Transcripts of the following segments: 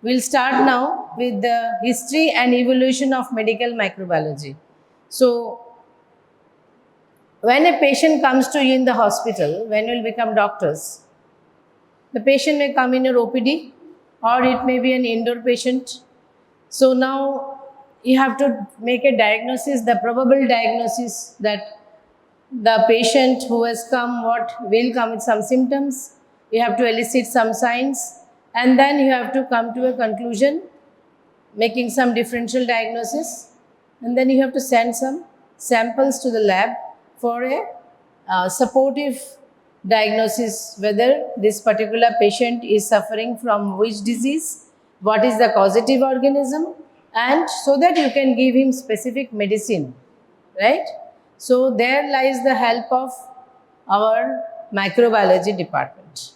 We'll start now with the history and evolution of medical microbiology. So, when a patient comes to you in the hospital, when you will become doctors, the patient may come in your OPD or it may be an indoor patient. So now you have to make a diagnosis, the probable diagnosis that the patient who has come, what will come with some symptoms. You have to elicit some signs and then you have to come to a conclusion, making some differential diagnosis, and then you have to send some samples to the lab for a supportive diagnosis whether this particular patient is suffering from which disease, what is the causative organism, and so that you can give him specific medicine, right? So there lies the help of our microbiology department.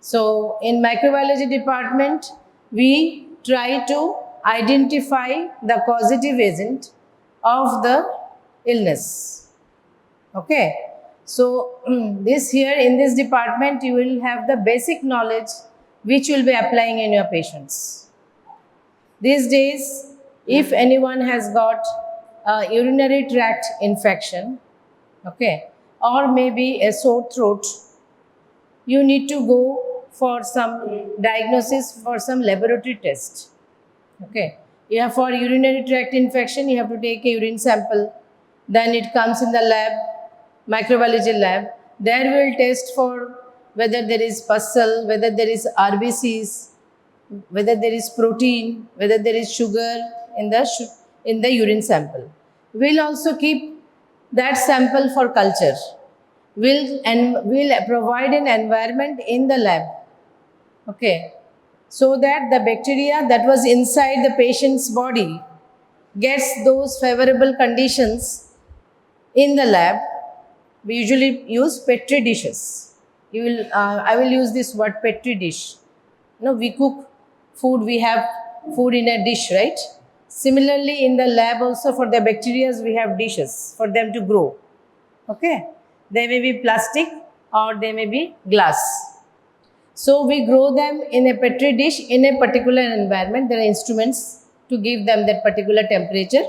So in microbiology department, we try to identify the causative agent of the illness. Okay. So this here in this department, you will have the basic knowledge which you will be applying in your patients. These days, if anyone has got a urinary tract infection, okay, or maybe a sore throat, you need to go for some diagnosis for some laboratory test. Okay. Yeah, for urinary tract infection, you have to take a urine sample. Then it comes in the lab, microbiology lab. There we will test for whether there is pus cell, whether there is RBCs, whether there is protein, whether there is sugar in the urine sample. We'll also keep that sample for culture. We'll provide an environment in the lab, okay, so that the bacteria that was inside the patient's body gets those favorable conditions in the lab. We usually use Petri dishes. I will use this word Petri dish. We cook food, we have food in a dish, right? Similarly, in the lab also for the bacteria, we have dishes for them to grow. Okay? They may be plastic or they may be glass. So we grow them in a Petri dish in a particular environment. There are instruments to give them that particular temperature.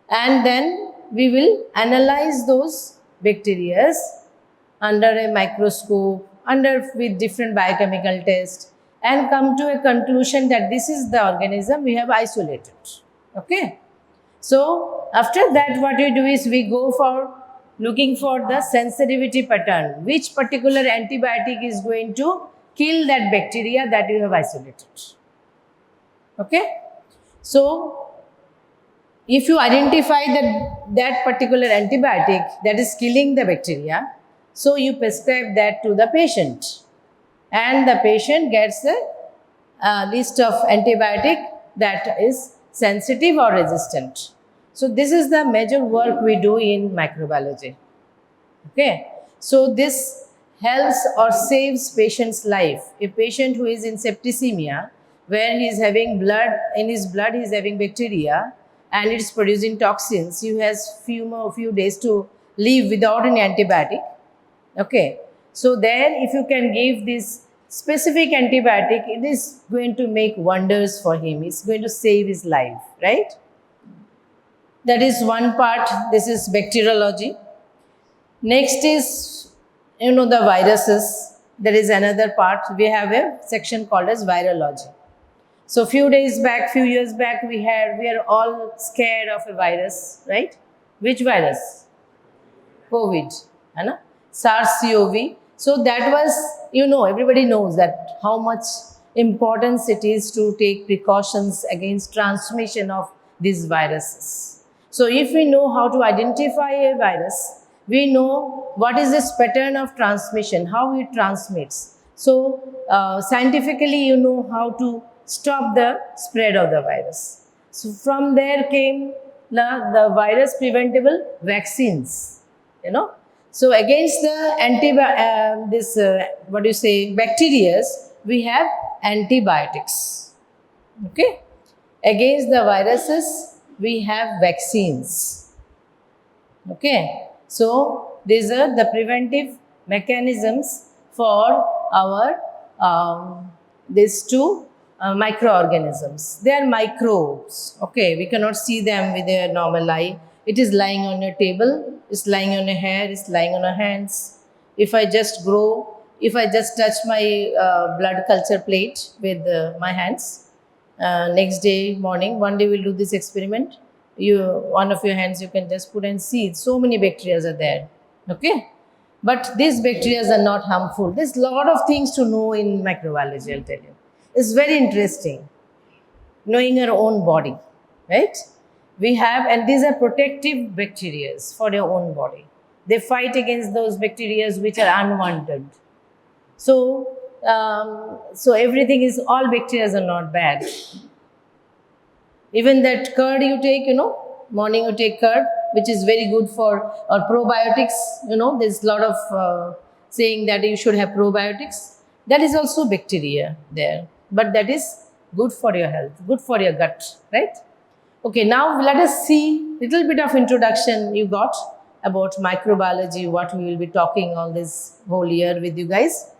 And then we will analyze those bacteria under a microscope, with different biochemical tests, and come to a conclusion that this is the organism we have isolated. Okay. So after that, what we do is we go for looking for the sensitivity pattern, which particular antibiotic is going to kill that bacteria that you have isolated. Okay. So if you identify that particular antibiotic that is killing the bacteria, so you prescribe that to the patient and the patient gets a list of antibiotic that is sensitive or resistant. So this is the major work we do in microbiology. Okay. So this helps or saves patient's life. A patient who is in septicemia, where he is having blood, in his blood he is having bacteria and it's producing toxins, he has few days to live without any antibiotic. Okay. So there, if you can give this specific antibiotic, it is going to make wonders for him. It's going to save his life, right? That is one part. This is bacteriology. Next is, the viruses. There is another part. We have a section called as virology. So few years back, we are all scared of a virus, right? Which virus? COVID, SARS-CoV. So that was, everybody knows that how much importance it is to take precautions against transmission of these viruses. So if we know how to identify a virus, we know what is this pattern of transmission, how it transmits. So scientifically, you know how to stop the spread of the virus. So from there came the virus preventable vaccines, So against the bacteria, we have antibiotics. Okay. Against the viruses, we have vaccines. Okay. So these are the preventive mechanisms for our this to microorganisms. They are microbes. Okay, we cannot see them with a normal eye. It is lying on your table, it's lying on your hair, it's lying on your hands. If I just if I just touch my blood culture plate with my hands, next day morning, one day we'll do this experiment. One of your hands you can just put and see. So many bacteria are there. Okay, but these bacteria are not harmful. There's a lot of things to know in microbiology. I'll tell you. It's very interesting knowing your own body, right? We have, and these are protective bacteria for your own body. They fight against those bacteria which are unwanted. So everything is, all bacteria are not bad. Even that curd you take, morning you take curd, which is very good for, or probiotics, there's a lot of saying that you should have probiotics. That is also bacteria there, but that is good for your health, good for your gut, right? Okay, now let us see little bit of introduction you got about microbiology, what we will be talking all this whole year with you guys.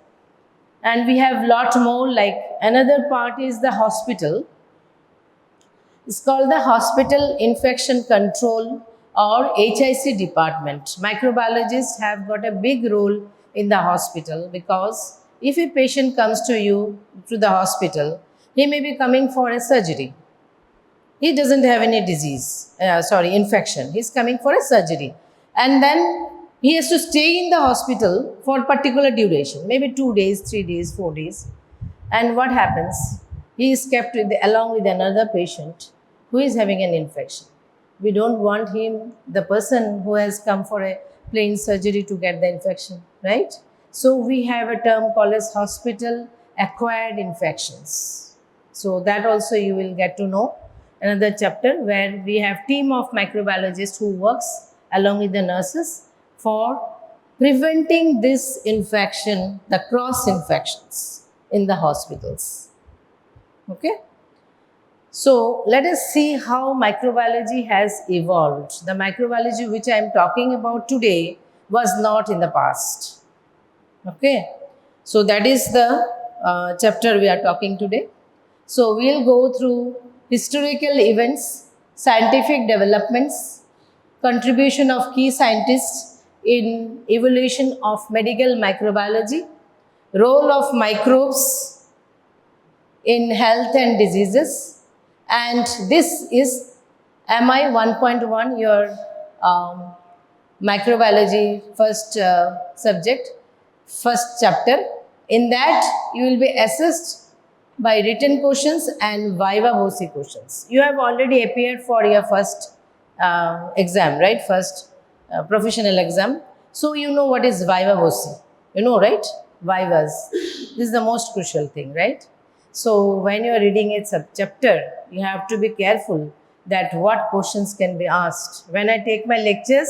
And we have lot more, like another part is the hospital. It's called the Hospital Infection Control or HIC department. Microbiologists have got a big role in the hospital, because if a patient comes to you to the hospital, he may be coming for a surgery. He doesn't have any infection. He's coming for a surgery. And then he has to stay in the hospital for particular duration, maybe 2 days, 3 days, 4 days. And what happens? He is kept along with another patient who is having an infection. We don't want the person who has come for a plain surgery, to get the infection, right? So we have a term called as hospital acquired infections. So that also you will get to know. Another chapter where we have team of microbiologists who works along with the nurses for preventing this infection, the cross infections in the hospitals. Okay. So let us see how microbiology has evolved. The microbiology which I am talking about today was not in the past. Okay. So that is the chapter we are talking today. So we will go through historical events, scientific developments, contribution of key scientists in evolution of medical microbiology, role of microbes in health and diseases, and this is MI 1.1, your microbiology first subject, first chapter. In that you will be assessed by written questions and viva voce questions. You have already appeared for your first exam, right? First professional exam. So you know what is viva voce. You know, right? Vivas. This is the most crucial thing, right? So when you are reading a chapter, you have to be careful that what questions can be asked. When I take my lectures,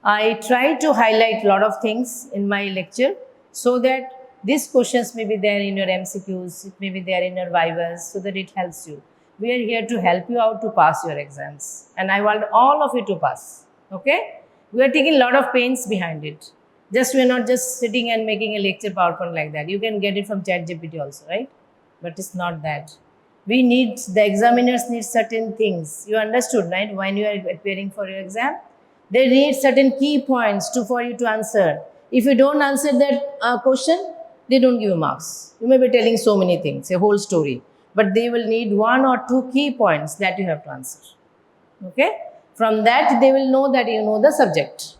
I try to highlight a lot of things in my lecture, so that these questions may be there in your MCQs, it may be there in your vivas, so that it helps you. We are here to help you out to pass your exams, and I want all of you to pass. Okay? We are taking a lot of pains behind it. We are not just sitting and making a lecture PowerPoint like that. You can get it from ChatGPT also, right? But it's not that. The examiners need certain things. You understood, right? When you are appearing for your exam, they need certain key points for you to answer. If you don't answer that question, they don't give you marks. You may be telling so many things, a whole story, but they will need 1 or 2 key points that you have to answer. Okay? From that, they will know that you know the subject.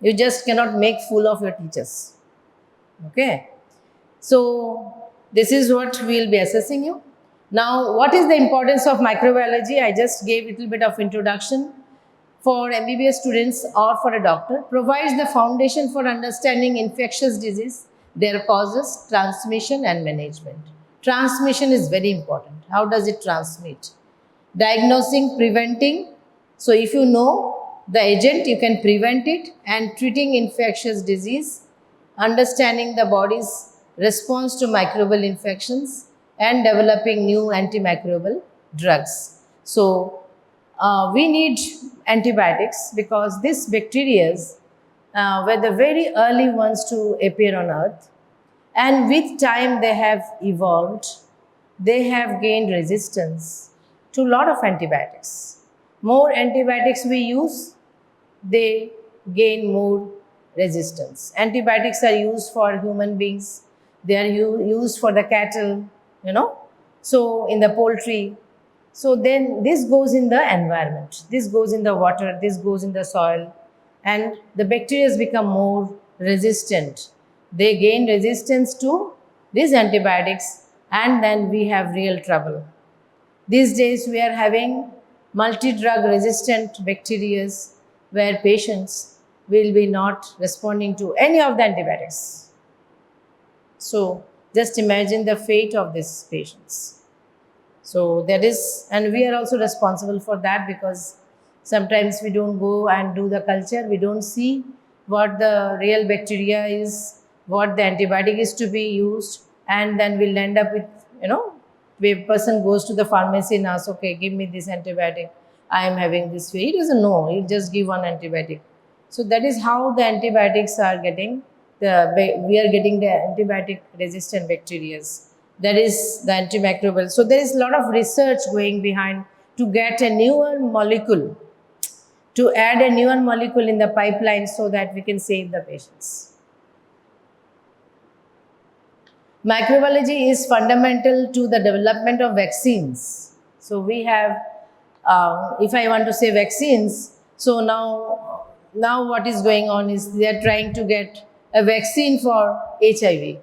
You just cannot make fool of your teachers. Okay? So this is what we will be assessing you. Now, what is the importance of microbiology? I just gave a little bit of introduction. For MBBS students or for a doctor, provides the foundation for understanding infectious disease, their causes, transmission and management. Transmission is very important. How does it transmit? Diagnosing, preventing. So if you know the agent, you can prevent it, and treating infectious disease, understanding the body's response to microbial infections, and developing new antimicrobial drugs. So we need antibiotics, because these bacteria were the very early ones to appear on earth, and with time they have evolved they have gained resistance to a lot of antibiotics. More antibiotics we use, they gain more resistance. Antibiotics are used for human beings, they are used for the cattle, so in the poultry. So then this goes in the environment, this goes in the water, this goes in the soil, and the bacteria become more resistant. They gain resistance to these antibiotics, and then we have real trouble. These days we are having multi-drug resistant bacteria where patients will be not responding to any of the antibiotics. So just imagine the fate of these patients. So that is, and we are also responsible for that, because sometimes we don't go and do the culture, we don't see what the real bacteria is, what the antibiotic is to be used, and then we'll end up with, a person goes to the pharmacy and asks, okay, give me this antibiotic, I am having this way. He doesn't know, he'll just give one antibiotic. So that is how the antibiotics are getting, we are getting the antibiotic resistant bacteria. That is the antimicrobial. So there is a lot of research going behind to get a newer molecule, to add a newer molecule in the pipeline so that we can save the patients. Microbiology is fundamental to the development of vaccines. So we have, if I want to say vaccines, so now what is going on is they are trying to get a vaccine for HIV.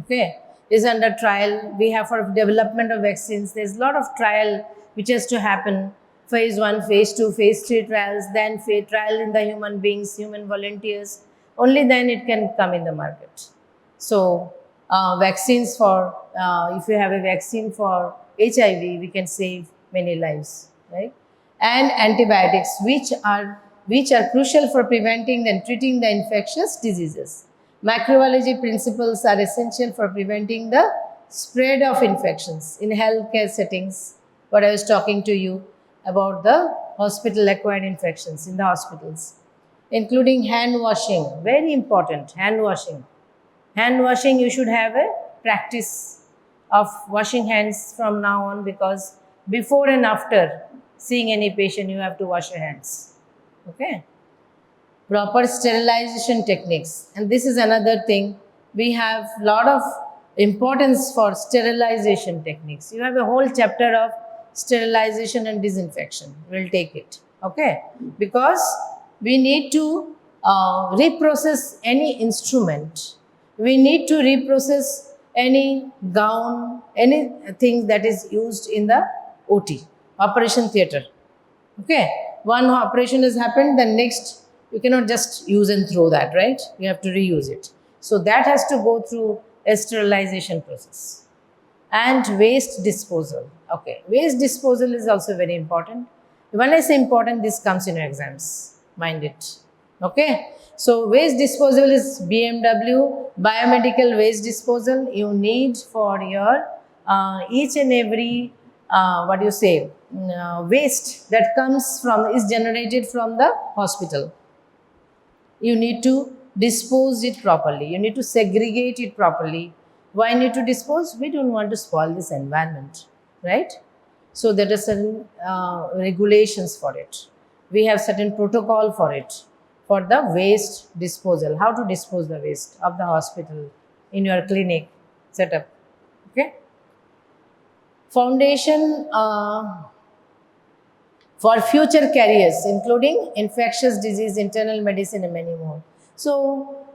Okay, is under trial. We have for development of vaccines, there's a lot of trial which has to happen, phase 1, phase 2, phase 3 trials, then trial in the human beings, human volunteers, only then it can come in the market. So vaccines for, if you have a vaccine for HIV, we can save many lives, right? And antibiotics, which are crucial for preventing and treating the infectious diseases. Microbiology principles are essential for preventing the spread of infections in healthcare settings. What I was talking to you about the hospital-acquired infections in the hospitals, including hand washing, very important, hand washing. Hand washing, you should have a practice of washing hands from now on, because before and after seeing any patient, you have to wash your hands. Okay. Proper sterilization techniques, and this is another thing, we have a lot of importance for sterilization techniques. You have a whole chapter of sterilization and disinfection, we'll take it, okay, because we need to reprocess any instrument, we need to reprocess any gown, anything that is used in the OT, operation theatre. Okay, one operation has happened, then next you cannot just use and throw that, right? You have to reuse it. So that has to go through a sterilization process. And waste disposal. Okay, waste disposal is also very important. When I say important, this comes in your exams, mind it. Okay, so waste disposal is BMW, biomedical waste disposal. You need for your each and every waste that comes from, is generated from the hospital. You need to dispose it properly. You need to segregate it properly. Why need to dispose? We don't want to spoil this environment, right? So there are certain regulations for it. We have certain protocol for it, for the waste disposal, how to dispose the waste of the hospital, in your clinic setup, okay? Foundation for future careers, including infectious disease, internal medicine, and many more. So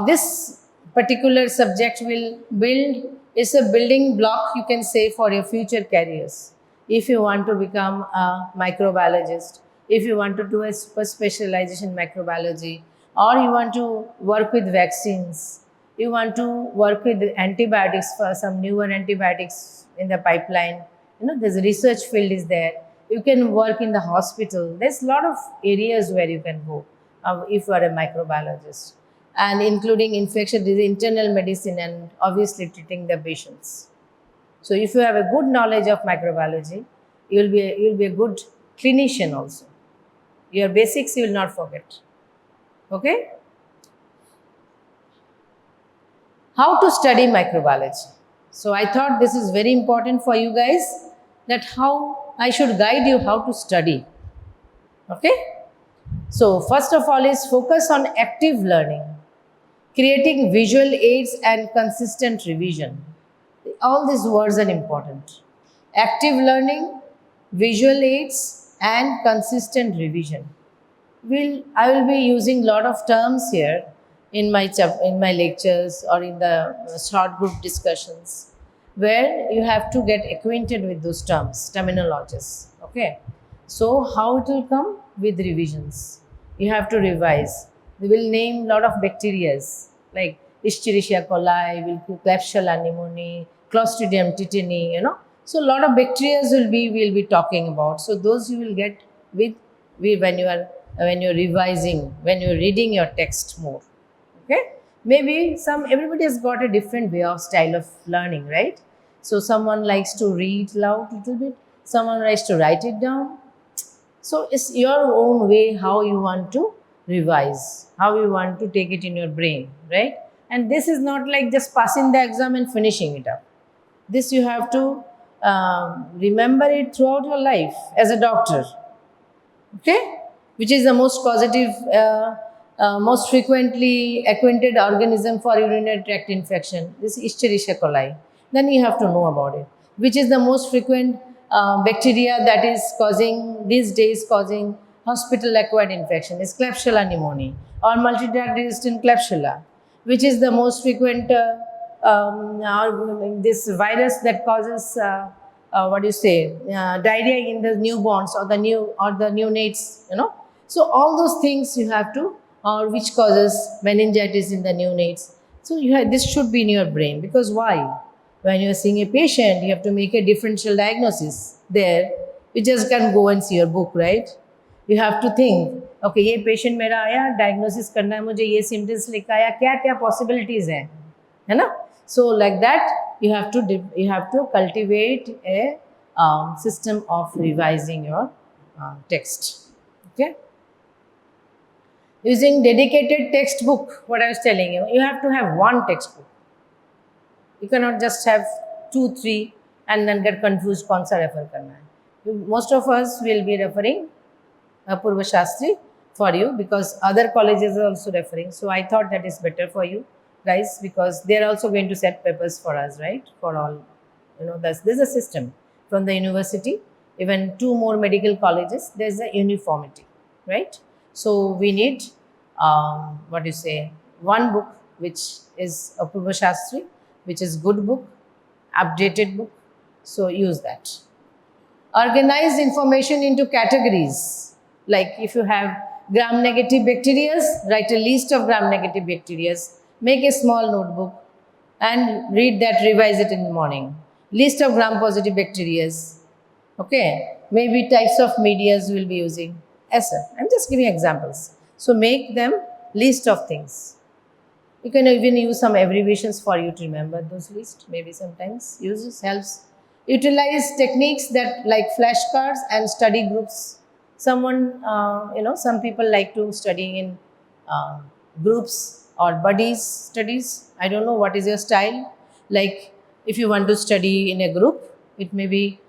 this particular subject will build, is a building block, you can say, for your future careers. If you want to become a microbiologist, if you want to do a super specialization in microbiology, or you want to work with vaccines, you want to work with antibiotics, for some newer antibiotics in the pipeline, there's a research field is there. You can work in the hospital. There's a lot of areas where you can go if you are a microbiologist, and including infection disease, internal medicine, and obviously treating the patients. So if you have a good knowledge of microbiology, you'll be a good clinician also. Your basics you will not forget. Okay? How to study microbiology? So I thought this is very important for you guys, that how I should guide you how to study. Okay? So first of all is focus on active learning, creating visual aids and consistent revision. All these words are important. Active learning, visual aids and consistent revision. I will be using lot of terms here in in my lectures or in the short group discussions, where you have to get acquainted with those terms, terminologies. Okay, so how it will come with revisions? You have to revise. We will name lot of bacterias like Escherichia coli, Klebsiella pneumoniae, Clostridium tetani. So a lot of bacteria we'll be talking about. So those you will get with when you're revising, when you're reading your text more. Okay, maybe everybody has got a different way of style of learning, right? So someone likes to read loud a little bit, someone likes to write it down. So it's your own way how you want to revise, how you want to take it in your brain, right? And this is not like just passing the exam and finishing it up. This you have to remember it throughout your life as a doctor. Okay, which is the most causative, most frequently acquainted organism for urinary tract infection. This is Escherichia coli. Then you have to know about it. Which is the most frequent bacteria that is causing these days causing hospital acquired infection is Klebsiella pneumoniae or multi-drug resistant Klebsiella, which is the most frequent this virus that causes what do you say, diarrhea in the newborns or the neonates. So all those things you have to, or which causes meningitis in the neonates. So this should be in your brain, because why? When you are seeing a patient, you have to make a differential diagnosis. There, you just can't go and see your book, right? You have to think, okay, ये patient मेरा आया, diagnosis करना है मुझे, ये symptoms लेकर आया, क्या क्या possibilities हैं, है ना? So like that, you have to cultivate a system of revising your text. Okay. Using dedicated textbook, what I was telling you, you have to have one textbook. You cannot just have 2, 3 and then get confused कौन सा refer करना है. Most of us will be referring Apurva Shastri for you, because other colleges are also referring. So I thought that is better for you guys, because they are also going to set papers for us, right? For all, there's a system from the university, even 2 more medical colleges, there's a uniformity, right? So we need, one book, which is Apurva Shastri, which is good book, updated book. So use that. Organize information into categories. Like if you have gram-negative bacteria, write a list of gram-negative bacteria. Make a small notebook and read that, revise it in the morning. List of gram-positive bacteria. Okay, maybe types of medias we'll be using. Yes, sir. I'm just giving examples. So make them list of things. You can even use some abbreviations for you to remember those lists. Maybe sometimes helps. Utilize techniques that like flashcards and study groups. Some people like to study in groups or buddies studies. I don't know what is your style. Like if you want to study in a group, it may be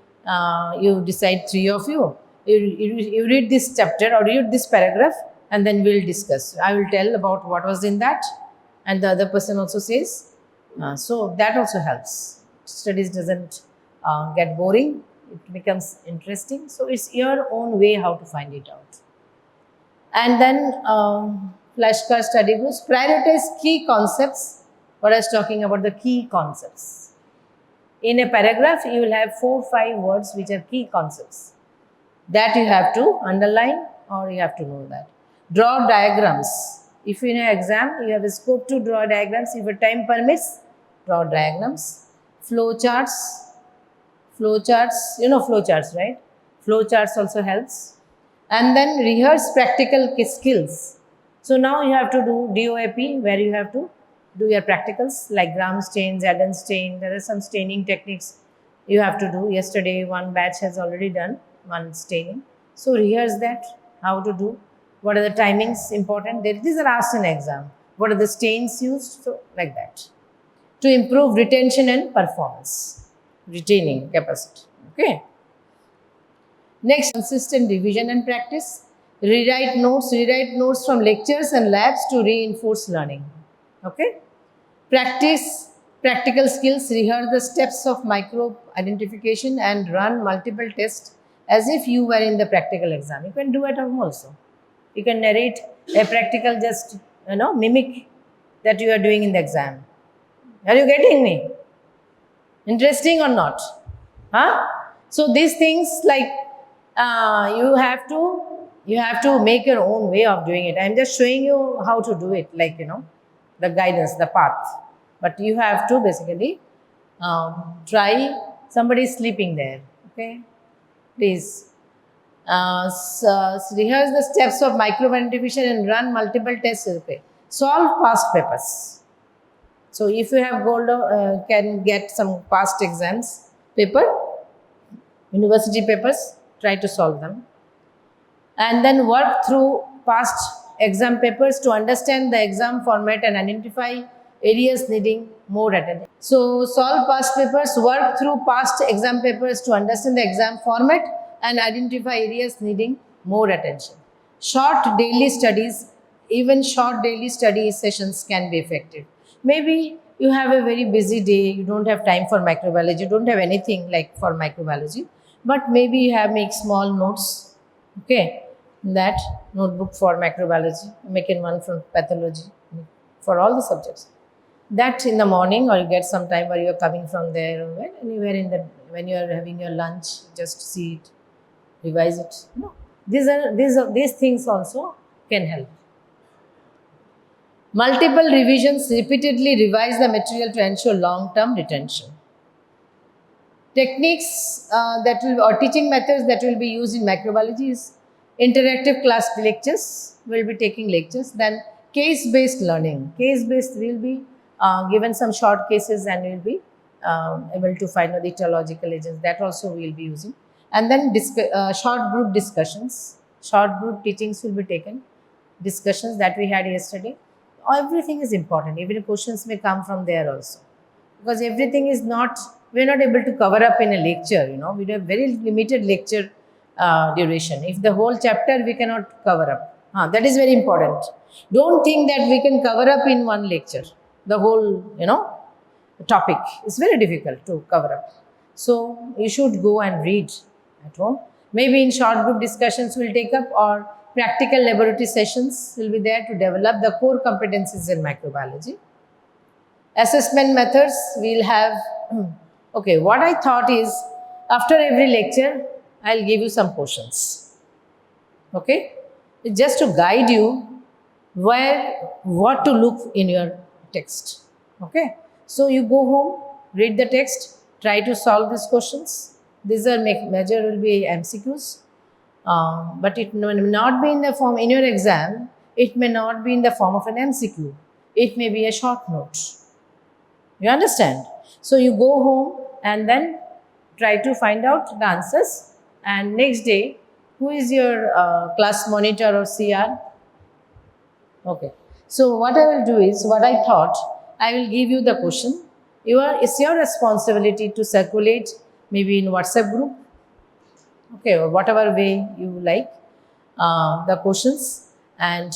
you decide 3 of you. You read this chapter or read this paragraph, and then we'll discuss. I will tell about what was in that, and the other person also says. So that also helps. Studies doesn't get boring. It becomes interesting. So it's your own way how to find it out. And then flashcard study groups. Prioritize key concepts. What I was talking about, the key concepts. In a paragraph, you will have 4, 5 words which are key concepts. That you have to underline, or you have to know that. Draw diagrams. If in an exam, you have a scope to draw diagrams. If your time permits, draw diagrams. Flow charts. Flow charts, flow charts, right? Flow charts also helps. And then rehearse practical skills. So now you have to do DOAP, where you have to do your practicals like gram stain, Zaden stain. There are some staining techniques you have to do. Yesterday, one batch has already done one staining. So rehearse that, how to do. What are the timings important? These are asked in exam. What are the stains used? So like that. to improve retention and performance, retaining capacity. Okay. Next, consistent revision and practice. Rewrite notes from lectures and labs to reinforce learning. Okay. Practice practical skills, rehearse the steps of microbe identification and run multiple tests as if you were in the practical exam. You can do at home also. You can narrate a practical, just mimic that you are doing in the exam. Are you getting me? Interesting or not? Huh? So these things, like you have to make your own way of doing it. I'm just showing you how to do it, like the guidance, the path. But you have to basically try. Somebody is sleeping there. Okay, please. Rehearse the steps of microbe identification and run multiple tests. Okay. Solve past papers. So if you have can get some past exams paper, university papers, try to solve them. And then work through past exam papers to understand the exam format and identify areas needing more attention. So solve past papers, work through past exam papers to understand the exam format and identify areas needing more attention. Short daily studies, even short daily study sessions can be effective. Maybe you have a very busy day, you don't have time for microbiology, you don't have anything like for microbiology, but maybe you have make small notes, okay, that notebook for microbiology, make in one for pathology, for all the subjects. That in the morning, or you get some time where you are coming from there, or anywhere when you are having your lunch, just see it, revise it. No, these things also can help. Multiple revisions, repeatedly revise the material to ensure long-term retention. Techniques or teaching methods that will be used in microbiology is interactive class lectures. We'll be taking lectures. Then case-based learning. Case-based will be given some short cases and we'll be able to find out the etiological agents. That also we'll be using. And then short group discussions. Short group teachings will be taken. Discussions that we had yesterday. Everything is important. Even questions may come from there also. Because everything is not, we're not able to cover up in a lecture, we have very limited lecture duration. If the whole chapter we cannot cover up, that is very important. Don't think that we can cover up in one lecture the whole topic. It's very difficult to cover up. So you should go and read at home. Maybe in short group discussions we'll take up, or practical laboratory sessions will be there to develop the core competencies in microbiology. Assessment methods we'll have. Okay, what I thought is, after every lecture I'll give you some questions. Okay, it's just to guide you what to look in your text. Okay, so you go home, read the text, try to solve these questions. These are major will be MCQs, but it may not be in the form in your exam. It may not be in the form of an MCQ. It may be a short note. You understand? So you go home and then try to find out the answers. And next day, who is your class monitor or CR? Okay. So what I will do is, what I thought, I will give you the question. It's your responsibility to circulate, maybe in WhatsApp group, okay, or whatever way you like, the questions. And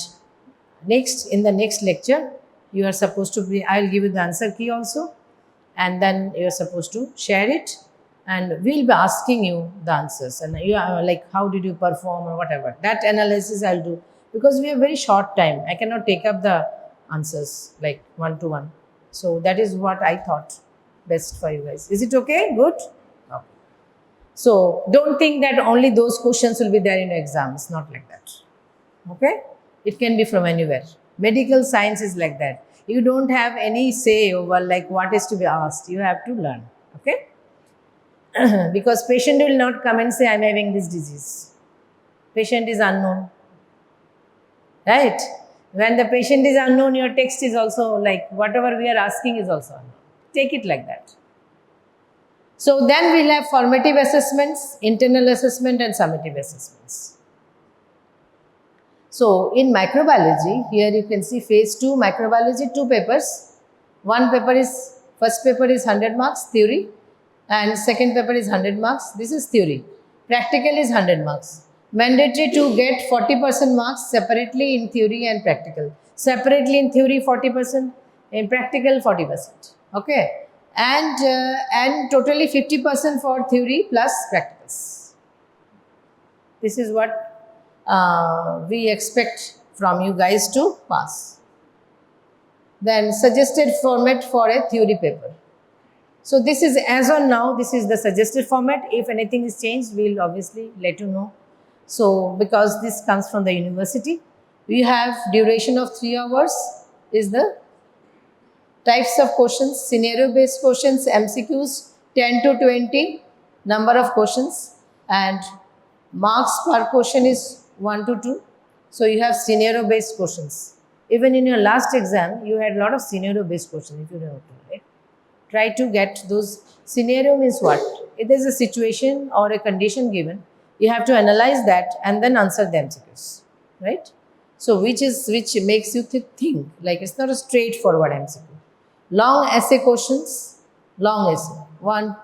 in the next lecture, you are supposed to be, I'll give you the answer key also, and then you're supposed to share it, and we'll be asking you the answers, and you are like, how did you perform or whatever. That analysis I'll do, because we have very short time. I cannot take up the answers like one-to-one. So that is what I thought best for you guys. Is it okay? Good? Okay. So don't think that only those questions will be there in your exams. Not like that. Okay? It can be from anywhere. Medical science is like that. You don't have any say over like what is to be asked. You have to learn. Okay? Because patient will not come and say, I'm having this disease. Patient is unknown. Right? When the patient is unknown, your text is also like whatever we are asking is also unknown. Take it like that. So then we'll have formative assessments, internal assessment and summative assessments. So in microbiology, here you can see phase 2 microbiology, 2 papers. One paper is First paper is 100 marks, theory, and second paper is 100 marks. This is theory. Practical is 100 marks. Mandatory to get 40% marks separately in theory and practical. Separately in theory 40%, in practical 40%. Okay, and totally 50% for theory plus practicals. This is what we expect from you guys to pass. Then suggested format for a theory paper. So this is, as on now, this is the suggested format. If anything is changed, we will obviously let you know. So because this comes from the university, we have duration of 3 hours is the types of questions, scenario based questions, MCQs 10 to 20 number of questions, and marks per question is 1 to 2. So you have scenario based questions. Even in your last exam, you had a lot of scenario based questions, if you remember, right? Try to get those. Scenario means what? If there is a situation or a condition given, you have to analyze that and then answer the MCQs, right? So which makes you think, like it's not a straightforward MCQ. Long essay questions, long essay,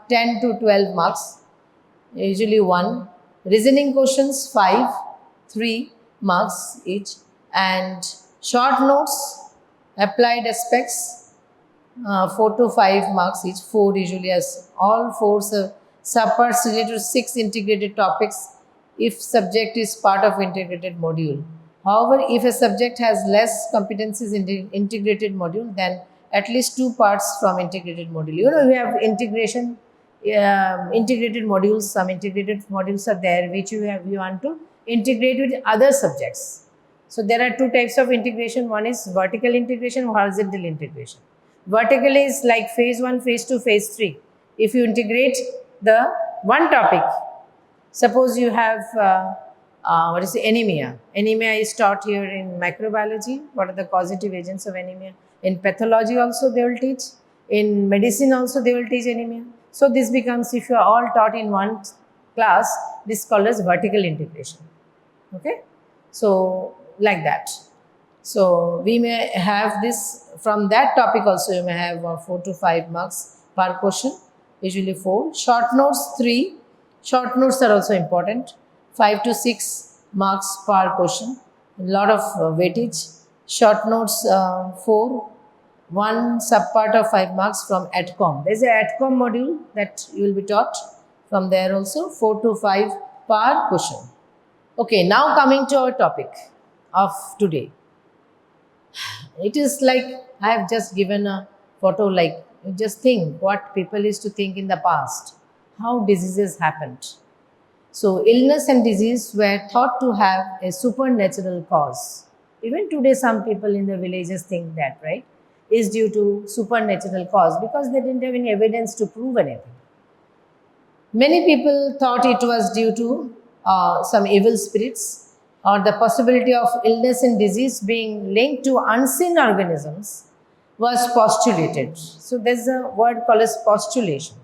10 to 12 marks, usually 1. Reasoning questions, 5, 3 marks each, and short notes, applied aspects, 4 to 5 marks each, 4 usually, as all 4 subparts related to 6 integrated topics if subject is part of integrated module. However, if a subject has less competencies in the integrated module, then at least 2 parts from integrated module. You know, we have integration, integrated modules. Some integrated modules are there which you want to integrate with other subjects. So there are 2 types of integration. One is vertical integration, horizontal integration. Vertical is like phase 1, phase 2, phase 3. If you integrate the one topic, suppose you have anemia. Anemia is taught here in microbiology. What are the causative agents of anemia? In pathology also they will teach. In medicine also they will teach anemia. So this becomes, if you are all taught in one class, this is called as vertical integration. Okay. So like that. So we may have this from that topic also. You may have 4 to 5 marks per question, usually 4. Short notes 3. Short notes are also important. 5 to 6 marks per question. A lot of weightage. Short notes 4. 1 subpart of 5 marks from ADCOM. There is a ADCOM module that you will be taught from there also. 4 to 5 per question. Okay, now coming to our topic of today. It is like I have just given a photo, like you just think what people used to think in the past, how diseases happened. So illness and disease were thought to have a supernatural cause. Even today some people in the villages think that, right, is due to supernatural cause because they didn't have any evidence to prove anything. Many people thought it was due to some evil spirits, or the possibility of illness and disease being linked to unseen organisms was postulated. So there's a word called as postulation.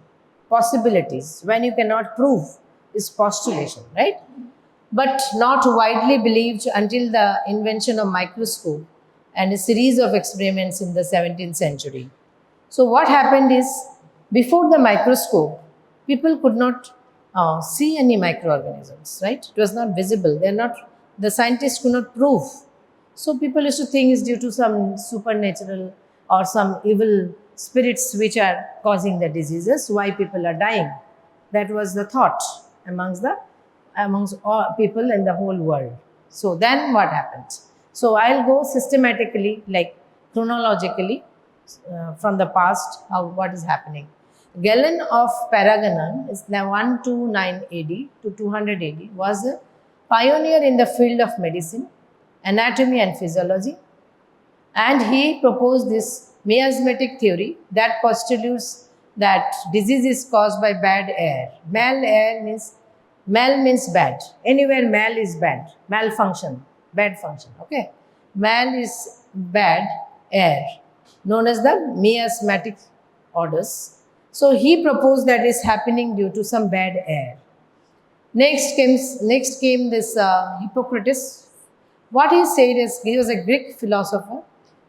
Possibilities, when you cannot prove, is postulation, right? But not widely believed until the invention of microscope and a series of experiments in the 17th century. So what happened is, before the microscope, people could not see any microorganisms, right? It was not visible. The scientists could not prove. So people used to think it's due to some supernatural or some evil spirits which are causing the diseases, why people are dying. That was the thought amongst all people in the whole world. So then what happened? So I'll go systematically, like chronologically, from the past, what is happening. Galen of Paraganon is now 129 AD to 200 AD, was a pioneer in the field of medicine, anatomy and physiology, and he proposed this miasmatic theory that postulates that disease is caused by bad air. Mal means bad. Anywhere mal is bad. Malfunction, bad function. Okay. Mal is bad air, known as the miasmatic orders. So he proposed that is happening due to some bad air. Next came this Hippocrates. What he said is, he was a Greek philosopher.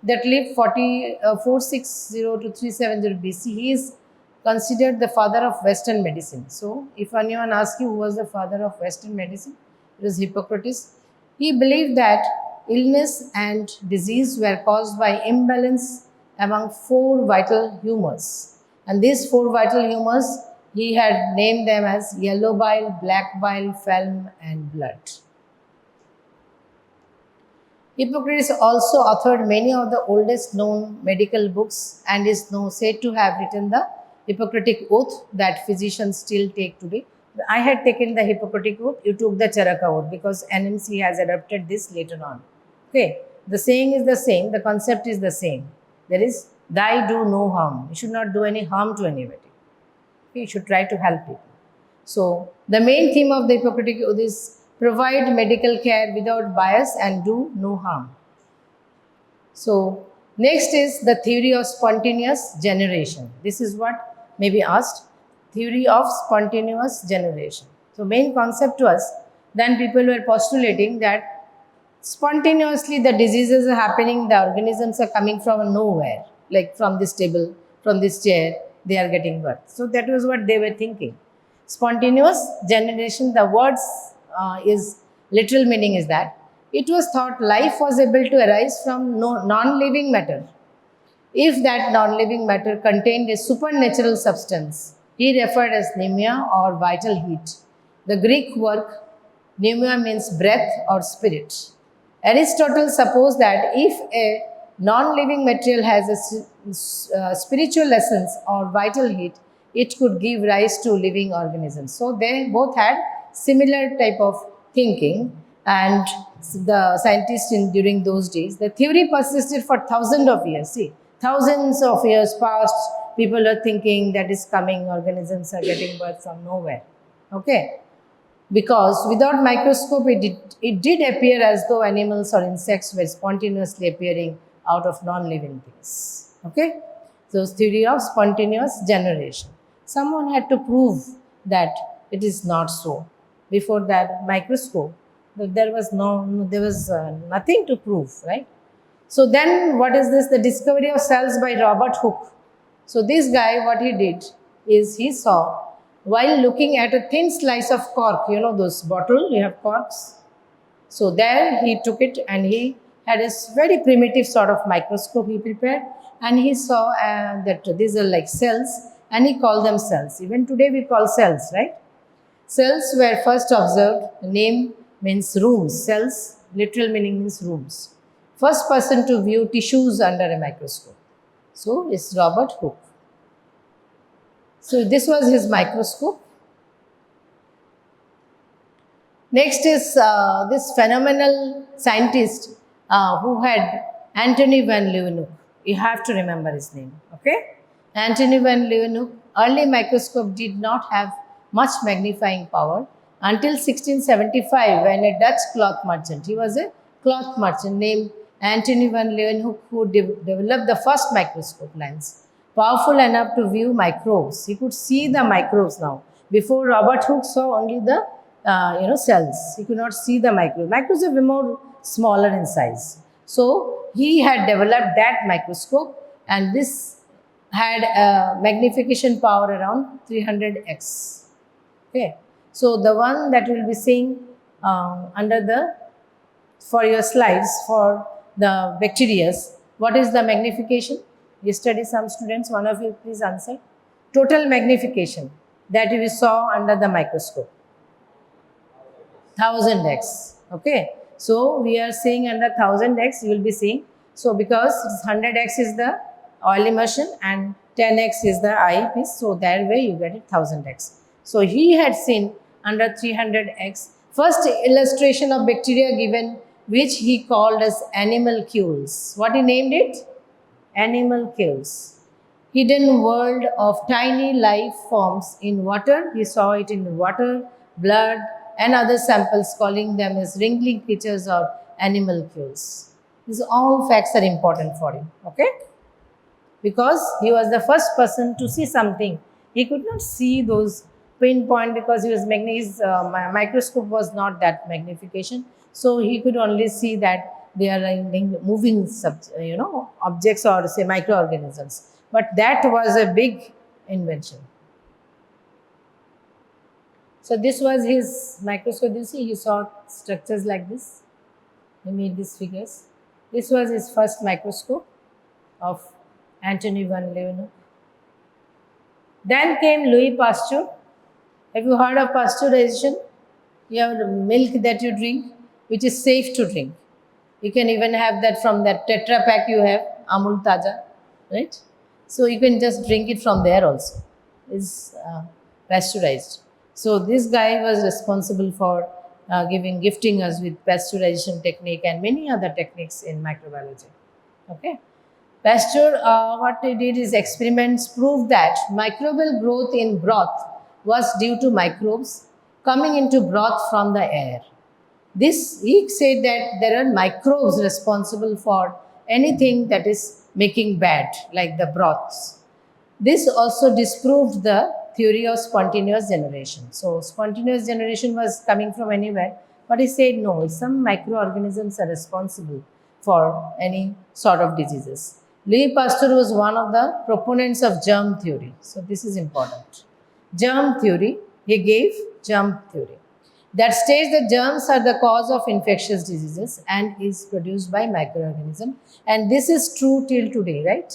that lived 460 to 370 BC. He is considered the father of Western medicine. So, if anyone asks you who was the father of Western medicine, it was Hippocrates. He believed that illness and disease were caused by imbalance among four vital humors. And these four vital humors, he had named them as yellow bile, black bile, phlegm, and blood. Hippocrates also authored many of the oldest known medical books and is now said to have written the Hippocratic Oath that physicians still take today. I had taken the Hippocratic Oath, you took the Charaka Oath because NMC has adopted this later on. Okay, the saying is the same, the concept is the same. There is, thy do no harm. You should not do any harm to anybody. Okay, you should try to help people. So, the main theme of the Hippocratic Oath is provide medical care without bias and do no harm. So, next is the theory of spontaneous generation. This is what may be asked, theory of spontaneous generation. So, main concept was, then people were postulating that spontaneously the diseases are happening, the organisms are coming from nowhere, like from this table, from this chair, they are getting birth. So, that was what they were thinking. Spontaneous generation, the words is literal meaning is that it was thought life was able to arise from non-living matter if that non-living matter contained a supernatural substance. He referred as pneuma or vital heat. The Greek word pneuma means breath or spirit. Aristotle supposed that if a non-living material has a spiritual essence or vital heat, it could give rise to living organisms. So they both had similar type of thinking, and the scientists during those days, the theory persisted for thousands of years. See, thousands of years passed, people are thinking that is coming, organisms are getting birth from nowhere. Okay, because without microscope it did appear as though animals or insects were spontaneously appearing out of non-living things. Okay, so theory of spontaneous generation. Someone had to prove that it is not so. Before that microscope, there was nothing to prove, right? So then what is this? The discovery of cells by Robert Hooke. So this guy, what he did is he saw, while looking at a thin slice of cork, you know those bottle, you have corks. So there he took it and he had a very primitive sort of microscope he prepared, and he saw that these are like cells, and he called them cells. Even today we call cells, right? Cells were first observed, the name means rooms, cells, literal meaning means rooms. First person to view tissues under a microscope. So it's Robert Hooke. So this was his microscope. Next is this phenomenal scientist who had Antony van Leeuwenhoek. You have to remember his name, okay? Antony van Leeuwenhoek, early microscope did not have much magnifying power until 1675 when a Dutch cloth merchant, he was a cloth merchant named Antony van Leeuwenhoek, who developed the first microscope lens, powerful enough to view microbes. He could see the microbes now. Before, Robert Hooke saw only the cells. He could not see the microbes. Microbes are more smaller in size. So he had developed that microscope, and this had a magnification power around 300x. Okay, so the one that we will be seeing under the for your slides for the bacteria, what is the magnification? Yesterday, some students, one of you please answer. Total magnification that we saw under the microscope. 1000x. Okay, so we are seeing under 1000x, you will be seeing. So because 100x is the oil immersion and 10x is the eyepiece, so that way you get it 1000x. So he had seen under 300x. First illustration of bacteria given, which he called as animalcules. What he named it? Animalcules. Hidden world of tiny life forms in water. He saw it in water, blood, and other samples, calling them as wriggling creatures or animalcules. These all facts are important for him, okay? Because he was the first person to see something. He could not see those pinpoint because his microscope was not that magnification. So he could only see that they are moving objects or say microorganisms. But that was a big invention. So this was his microscope. You see, he saw structures like this. He made these figures. This was his first microscope of Antony van Leeuwenhoek. Then came Louis Pasteur. Have you heard of pasteurization? You have the milk that you drink, which is safe to drink. You can even have that from that Tetra Pak you have, Amul Taja, right? So you can just drink it from there also. It's pasteurized. So this guy was responsible for gifting us with pasteurization technique and many other techniques in microbiology. Okay. Pasteur, what he did is experiments proved that microbial growth in broth was due to microbes coming into broth from the air. This, he said that there are microbes responsible for anything that is making bad, like the broths. This also disproved the theory of spontaneous generation. So spontaneous generation was coming from anywhere, but he said no, some microorganisms are responsible for any sort of diseases. Louis Pasteur was one of the proponents of germ theory. So this is important. Germ theory, he gave germ theory. That states that germs are the cause of infectious diseases and is produced by microorganism. And this is true till today, right?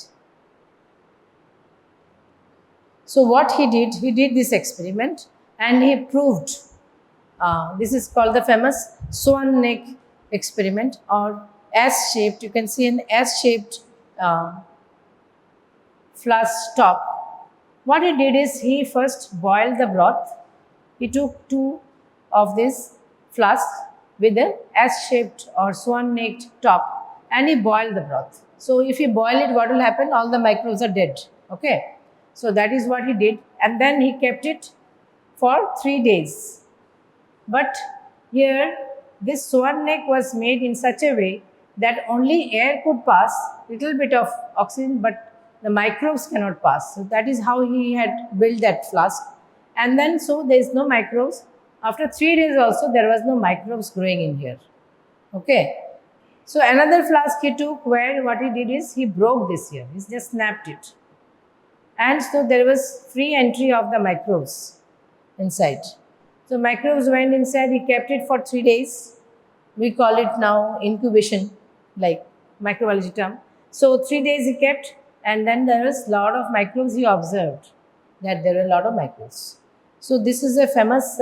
So what he did this experiment and he proved, this is called the famous swan neck experiment or S-shaped, you can see an S-shaped flask top. What he did is he first boiled the broth. He took 2 of this flask with a S-shaped or swan-necked top and he boiled the broth. So if you boil it, what will happen? All the microbes are dead. Okay. So that is what he did, and then he kept it for 3 days. But here this swan neck was made in such a way that only air could pass, little bit of oxygen, but the microbes cannot pass. So that is how he had built that flask. And then so there is no microbes. After 3 days also there was no microbes growing in here. Okay. So another flask he took where what he did is he broke this here. He just snapped it. And so there was free entry of the microbes inside. So microbes went inside, he kept it for 3 days. We call it now incubation, like microbiology term. So 3 days he kept, and then there was a lot of microbes he observed, that there were a lot of microbes. So this is a famous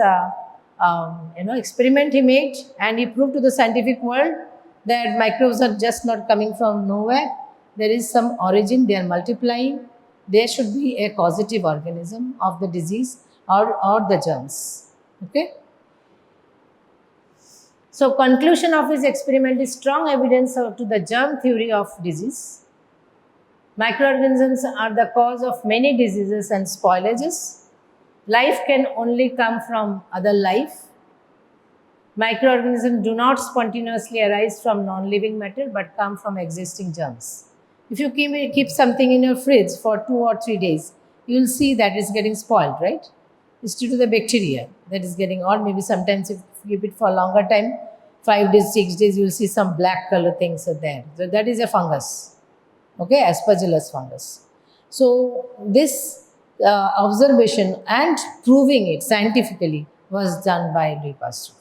experiment he made, and he proved to the scientific world that microbes are just not coming from nowhere. There is some origin, they are multiplying. There should be a causative organism of the disease or the germs. Okay. So conclusion of his experiment is strong evidence to the germ theory of disease. Microorganisms are the cause of many diseases and spoilages. Life can only come from other life. Microorganisms do not spontaneously arise from non-living matter but come from existing germs. If you keep something in your fridge for 2 or 3 days, you will see that it's getting spoiled, right? It's due to the bacteria that is getting, or maybe sometimes if you keep it for a longer time, 5 days, 6 days, you will see some black color things are there. So that is a fungus, okay, Aspergillus fungus. So this observation and proving it scientifically was done by Louis Pasteur.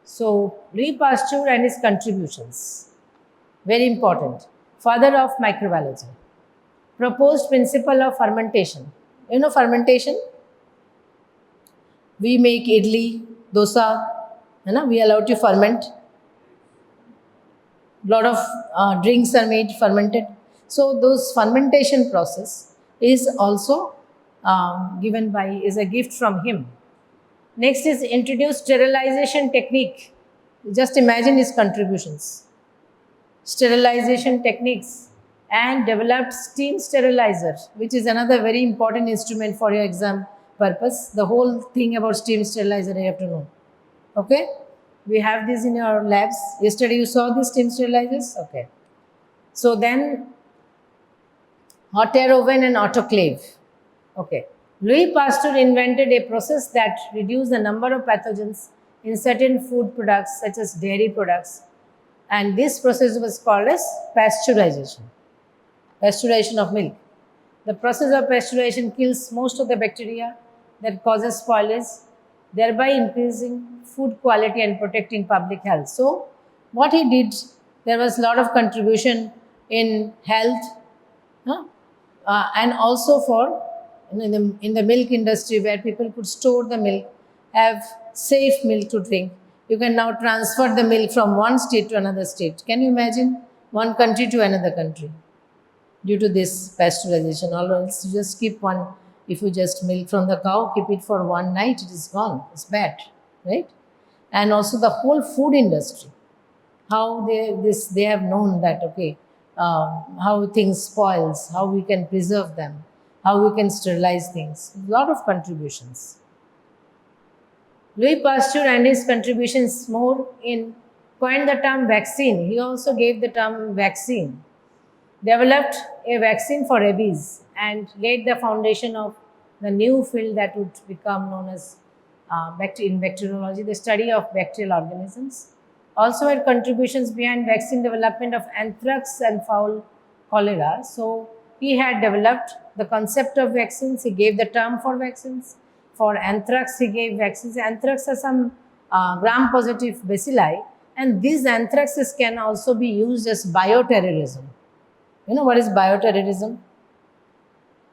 So Louis Pasteur and his contributions, very important. Father of microbiology, proposed principle of fermentation. You know fermentation? We make idli, dosa, we allow to ferment. Lot of drinks are made fermented. So those fermentation process is also is a gift from him. Next is introduced sterilization technique. Just imagine his contributions. Sterilization techniques and developed steam sterilizer, which is another very important instrument for your exam purpose. The whole thing about steam sterilizer you have to know. Okay? We have this in your labs. Yesterday you saw these steam sterilizers? Okay. So then hot air oven and autoclave. Okay. Louis Pasteur invented a process that reduced the number of pathogens in certain food products such as dairy products, and this process was called as pasteurization. Pasteurization of milk. The process of pasteurization kills most of the bacteria that causes spoilage, thereby increasing food quality and protecting public health. So, what he did, there was a lot of contribution in health, huh? And also for in the milk industry where people could store the milk, have safe milk to drink. You can now transfer the milk from one state to another state. Can you imagine one country to another country due to this pasteurization? Or else you just keep one. If you just milk from the cow, keep it for one night, it is gone. It's bad, right? And also the whole food industry, how they have known that okay, how things spoils, how we can preserve them, how we can sterilize things. A lot of contributions. Louis Pasteur and his contributions more in coined the term vaccine. He also gave the term vaccine, developed a vaccine for rabies, and laid the foundation of the new field that would become known as in bacteriology, the study of bacterial organisms. Also had contributions behind vaccine development of anthrax and fowl cholera. So he had developed the concept of vaccines. He gave the term for vaccines. For anthrax, he gave vaccines. Anthrax are some gram-positive bacilli, and these anthraxes can also be used as bioterrorism. You know what is bioterrorism?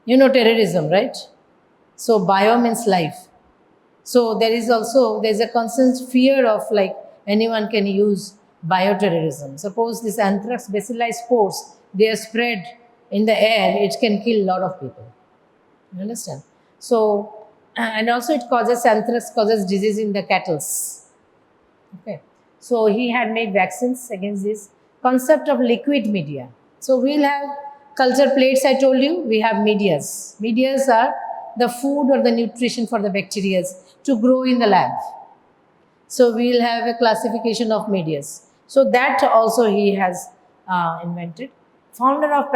You know terrorism, right? So bio means life. So there's a constant fear of like anyone can use bioterrorism. Suppose this anthrax bacilli spores, they are spread in the air, it can kill a lot of people. You understand? So and also it causes anthrax causes disease in the cattle. Okay. So he had made vaccines against this concept of liquid media. So we'll have culture plates, I told you, we have medias. Medias are the food or the nutrition for the bacteria to grow in the lab. So we'll have a classification of medias. So that also he has invented. Founder of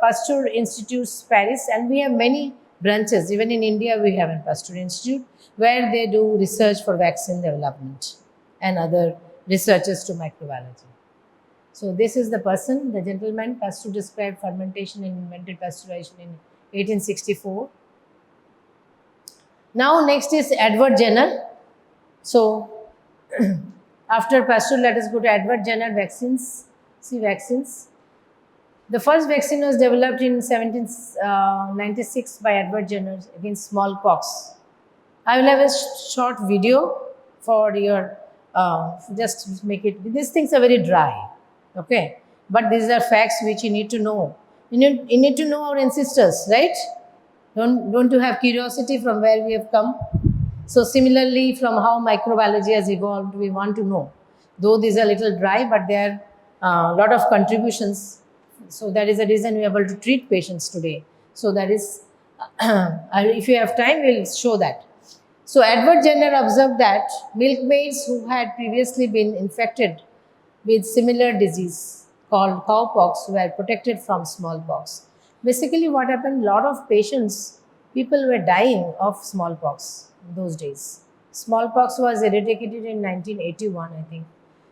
Pasteur Institutes Paris, and we have many branches. Even in India, we have a Pasteur Institute where they do research for vaccine development and other researches to microbiology. So this is the person, the gentleman. Pasteur described fermentation and invented pasteurization in 1864. Now next is Edward Jenner. So after Pasteur, let us go to Edward Jenner vaccines. See vaccines. The first vaccine was developed in 1796 by Edward Jenner against smallpox. I will have a short video for your, just make it, these things are very dry, okay? But these are facts which you need to know. You need to know our ancestors, right? Don't you have curiosity from where we have come? So similarly, from how microbiology has evolved, we want to know. Though these are a little dry, but there are a lot of contributions. So that is the reason we are able to treat patients today. So that is, if you have time, we'll show that. So Edward Jenner observed that milkmaids who had previously been infected with similar disease called cowpox were protected from smallpox. Basically what happened, lot of patients, people were dying of smallpox in those days. Smallpox was eradicated in 1981, I think.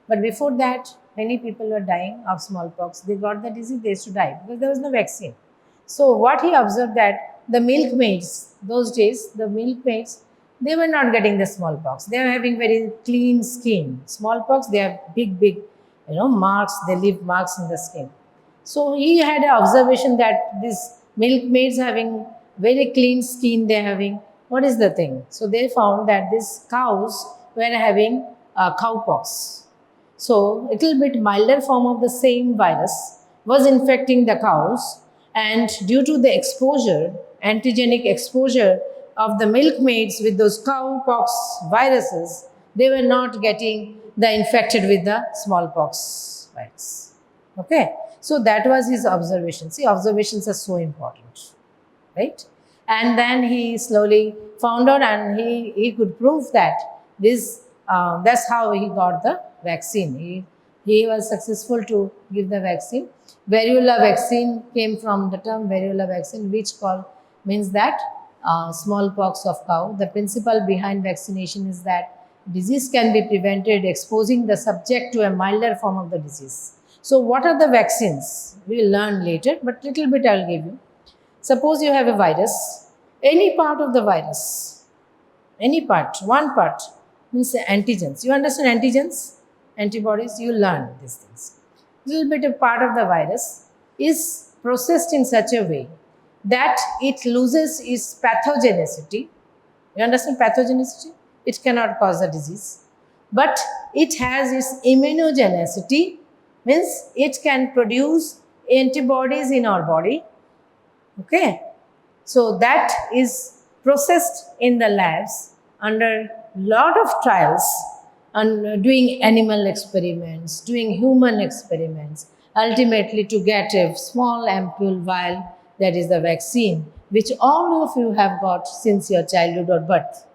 But before that, many people were dying of smallpox. They got the disease, they used to die because there was no vaccine. So what he observed that the milkmaids, those days, the milkmaids, they were not getting the smallpox. They were having very clean skin. Smallpox, they have big, marks, they leave marks in the skin. So he had an observation that these milkmaids having very clean skin, they're having, what is the thing? So they found that these cows were having cowpox. So a little bit milder form of the same virus was infecting the cows, and due to the exposure, antigenic exposure of the milkmaids with those cowpox viruses, they were not getting the infected with the smallpox virus. Okay, so that was his observation. See, observations are so important, right? And then he slowly found out, and he could prove that this that's how he got the vaccine. He was successful to give the vaccine. Variola vaccine came from the term variola vaccine, which means that smallpox of cow. The principle behind vaccination is that disease can be prevented exposing the subject to a milder form of the disease. So what are the vaccines? We will learn later, but little bit I'll give you. Suppose you have a virus, any part of the virus, any part, one part means antigens. You understand antigens? Antibodies, you learn these things. Little bit of part of the virus is processed in such a way that it loses its pathogenicity. You understand pathogenicity? It cannot cause the disease. But it has its immunogenicity, means it can produce antibodies in our body. Okay. So that is processed in the labs under lot of trials and doing animal experiments, doing human experiments, ultimately to get a small ampule vial, that is the vaccine, which all of you have got since your childhood or birth.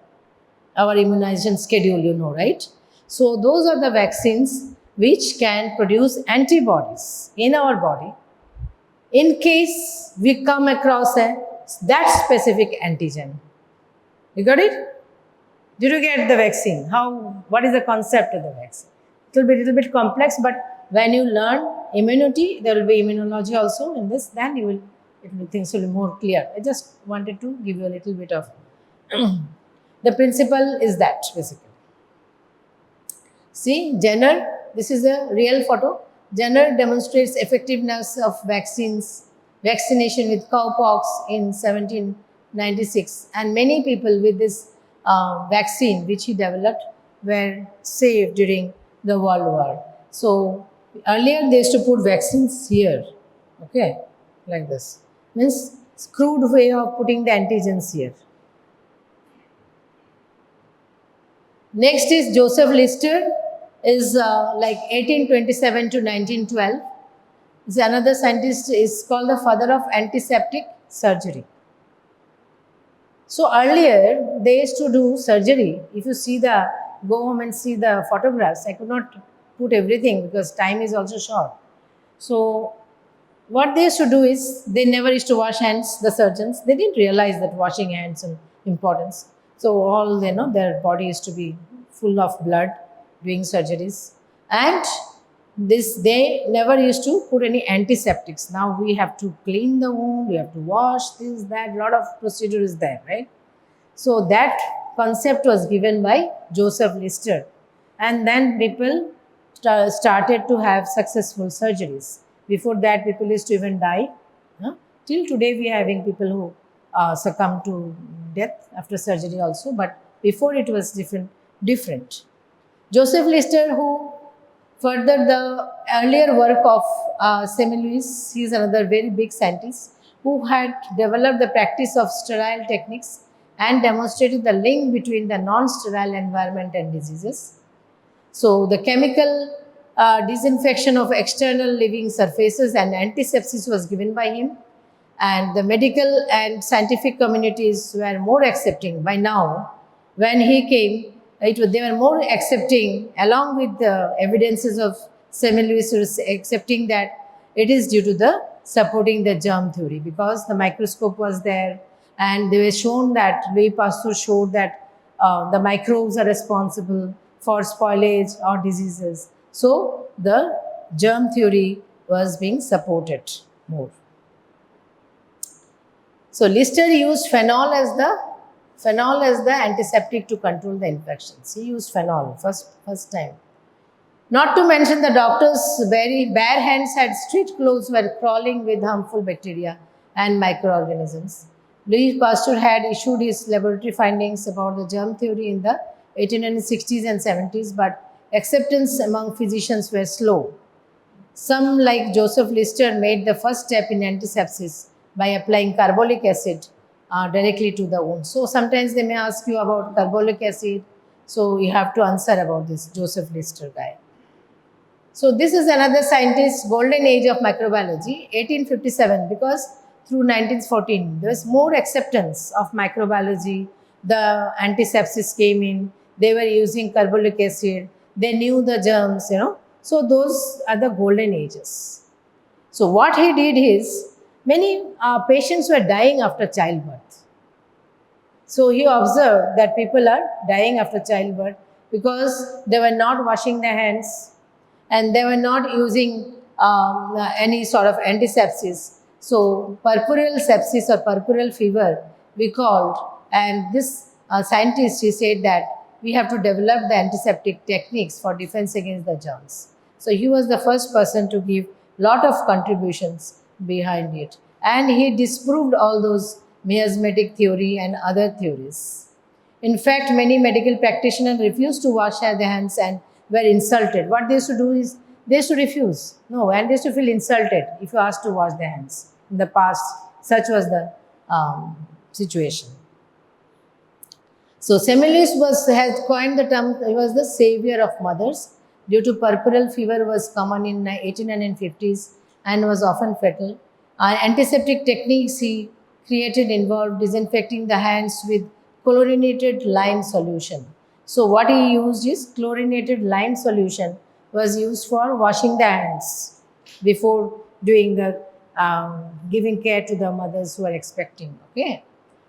Our immunization schedule, you know, right? So those are the vaccines which can produce antibodies in our body in case we come across that specific antigen. You got it? Did you get the vaccine? What is the concept of the vaccine? It will be a little bit complex, but when you learn immunity, there will be immunology also in this, then things will be more clear. I just wanted to give you a little bit of the principle is that basically. See, Jenner, this is a real photo. Jenner demonstrates effectiveness of vaccination with cowpox in 1796, and many people with this vaccine which he developed were saved during the World War. So earlier they used to put vaccines here, okay, like this. Means crude way of putting the antigens here. Next is Joseph Lister, is like 1827 to 1912. Is another scientist, is called the father of antiseptic surgery. So earlier they used to do surgery. If you go home and see the photographs, I could not put everything because time is also short. So what they used to do is they never used to wash hands, the surgeons. They didn't realize that washing hands and importance. So all their body used to be full of blood doing surgeries. And they never used to put any antiseptics. Now we have to clean the wound, we have to wash this, that, lot of procedure is there, right? So that concept was given by Joseph Lister. And then people started to have successful surgeries. Before that, people used to even die. Till today, we are having people who succumb to death after surgery also. But before it was different. Joseph Lister, who furthered the earlier work of Semmelweis, he is another very big scientist who had developed the practice of sterile techniques and demonstrated the link between the non-sterile environment and diseases. So the chemical disinfection of external living surfaces and antisepsis was given by him, and the medical and scientific communities were more accepting by now. When he came, they were more accepting, along with the evidences of Semmelweis, accepting that it is due to the supporting the germ theory, because the microscope was there and they were shown that Louis Pasteur showed that the microbes are responsible for spoilage or diseases. So the germ theory was being supported more. So Lister used phenol as the antiseptic to control the infections. He used phenol first time. Not to mention the doctor's very bare hands had street clothes were crawling with harmful bacteria and microorganisms. Louis Pasteur had issued his laboratory findings about the germ theory in the 1860s and 70s, but acceptance among physicians were slow. Some, like Joseph Lister, made the first step in antisepsis by applying carbolic acid directly to the wound. So sometimes they may ask you about carbolic acid, so you have to answer about this Joseph Lister guy. So this is another scientist, golden age of microbiology, 1857, because through 1914, there was more acceptance of microbiology. The antisepsis came in, they were using carbolic acid, they knew the germs, So those are the golden ages. So what he did is, many patients were dying after childbirth. So he observed that people are dying after childbirth because they were not washing their hands and they were not using any sort of antisepsis. So puerperal sepsis or puerperal fever we called, and this scientist, he said that we have to develop the antiseptic techniques for defense against the germs. So he was the first person to give lot of contributions behind it, and he disproved all those miasmatic theory and other theories. In fact, many medical practitioners refused to wash their hands and were insulted. What they used to do is they used to refuse. No, and they used to feel insulted if you asked to wash their hands. In the past, such was the situation. So Semmelweis has coined the term. He was the savior of mothers. Due to puerperal fever was common in 1850s and was often fatal. Antiseptic techniques he created involved disinfecting the hands with chlorinated lime solution. So what he used is chlorinated lime solution was used for washing the hands before doing the giving care to the mothers who are expecting. Okay.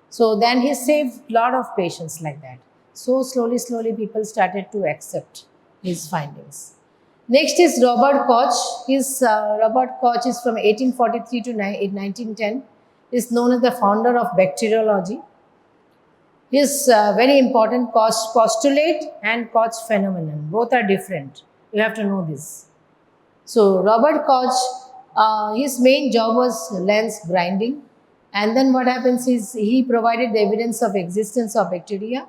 So then he saved a lot of patients like that. So slowly people started to accept his findings. Next is Robert Koch. Robert Koch is from 1843 to 1910. Is known as the founder of bacteriology. His very important Koch postulate and Koch phenomenon. Both are different. You have to know this. So Robert Koch, his main job was lens grinding. And then what happens is he provided the evidence of existence of bacteria,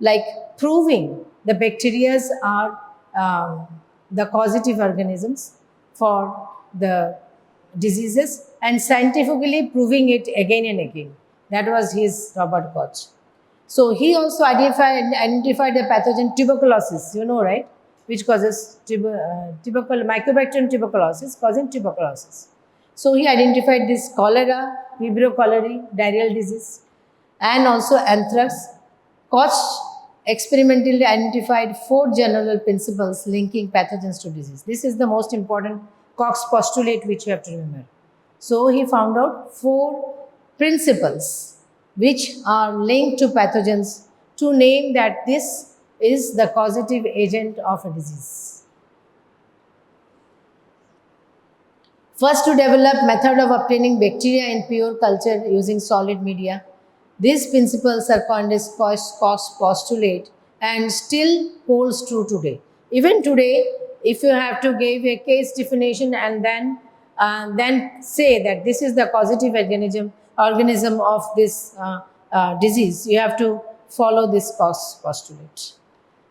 like proving the bacteria are the causative organisms for the diseases and scientifically proving it again and again. That was his Robert Koch. So he also identified the pathogen tuberculosis, you know, right? Which causes Mycobacterium tuberculosis, causing tuberculosis. So he identified this cholera, Vibrio cholerae, diarrheal disease, and also anthrax. Koch experimentally identified 4 general principles linking pathogens to disease. This is the most important Koch postulate which you have to remember. So he found out 4 principles which are linked to pathogens to name that this is the causative agent of a disease. First, to develop method of obtaining bacteria in pure culture using solid media. These principles are called as Koch postulate and still holds true today. Even today, if you have to give a case definition and then say that this is the causative organism of this disease, you have to follow this Koch postulate.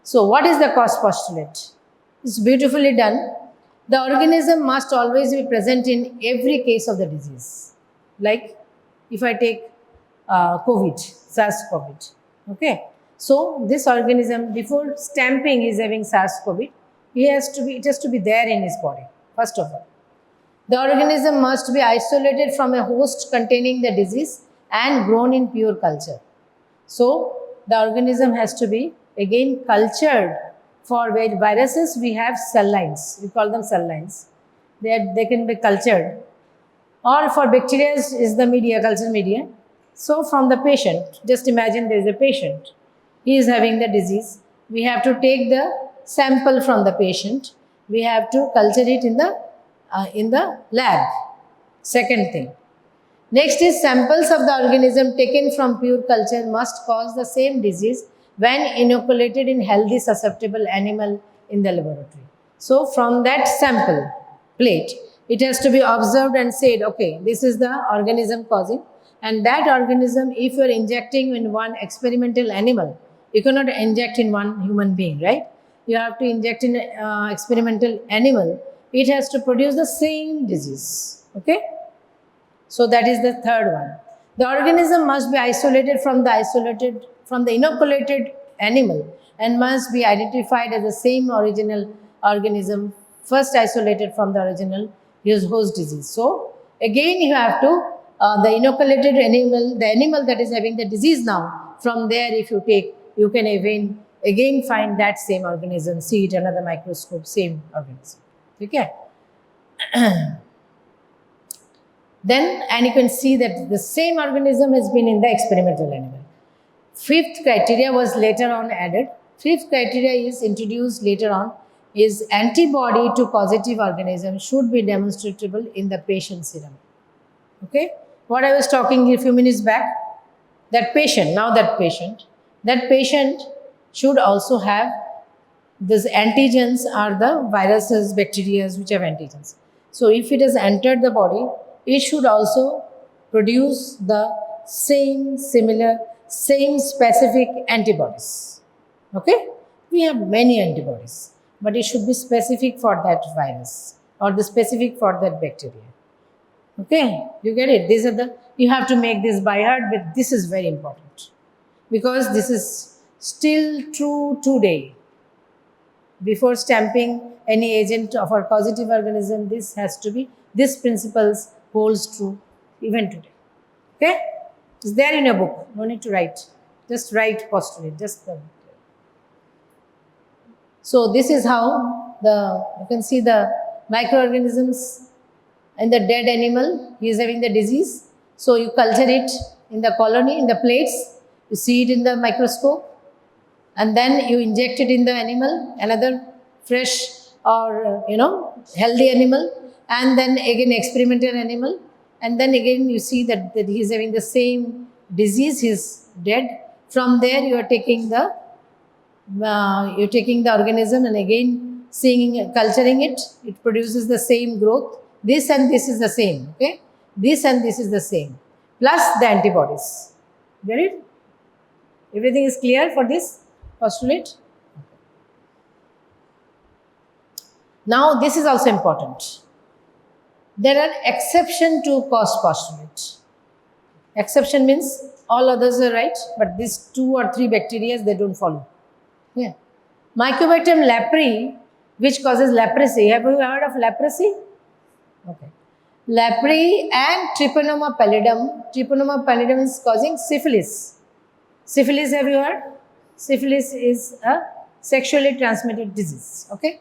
So, what is the Koch postulate? It's beautifully done. The organism must always be present in every case of the disease. Like if I take COVID, SARS-CoV, okay. So this organism, before stamping is having SARS-CoV, it has to be there in his body, first of all. The organism must be isolated from a host containing the disease and grown in pure culture. So the organism has to be again cultured. For viruses, we have cell lines. We call them cell lines. They can be cultured. Or for bacteria is the media, culture media. So from the patient, just imagine there is a patient. He is having the disease. We have to take the sample from the patient. We have to culture it in the lab. Second thing. Next is samples of the organism taken from pure culture must cause the same disease when inoculated in healthy susceptible animal in the laboratory. So from that sample plate, it has to be observed and said, okay, this is the organism causing, and that organism, if you are injecting in one experimental animal, you cannot inject in one human being, right? You have to inject in an experimental animal. It has to produce the same disease, okay? So that is the third one. The organism must be isolated from the inoculated animal and must be identified as the same original organism, first isolated from the original host disease. So again you have to, the inoculated animal, the animal that is having the disease now, from there if you take, you can again find that same organism, see it under the microscope, same organism. Okay. Then, and you can see that the same organism has been in the experimental animal. Fifth criteria was later on added. Fifth criteria is introduced later on is antibody to causative organism should be demonstrable in the patient serum. Okay, what I was talking a few minutes back, that patient should also have these antigens are the viruses, bacteria which have antigens. So if it has entered the body, it should also produce the same similar, same specific antibodies. Okay? We have many antibodies, but it should be specific for that virus or the specific for that bacteria. Okay, you get it? These are the, you have to make this by heart, but this is very important because this is still true today. Before stamping any agent of our causative organism, this has to be, this principles holds true even today. Okay, it's there in a book. No need to write. Just write postulate. Just the. So this is how the, you can see the microorganisms in the dead animal. He is having the disease. So you culture it in the colony, in the plates. You see it in the microscope. And then you inject it in the animal, another fresh or healthy animal, and then again experimental animal, and then again you see that he is having the same disease, he is dead. From there you are taking the organism and again culturing it. It produces the same growth. This and this is the same. Okay, this and this is the same, plus the antibodies. Get it? Everything is clear for this postulate? Now this is also important. There are exception to cause postulate. Exception means all others are right, but these 2 or 3 bacteria they don't follow. Yeah. Mycobacterium leprae, which causes leprosy. Have you heard of leprosy? Okay. Leprae and Treponema pallidum. Treponema pallidum is causing syphilis. Syphilis, have you heard? Syphilis is a sexually transmitted disease. Okay,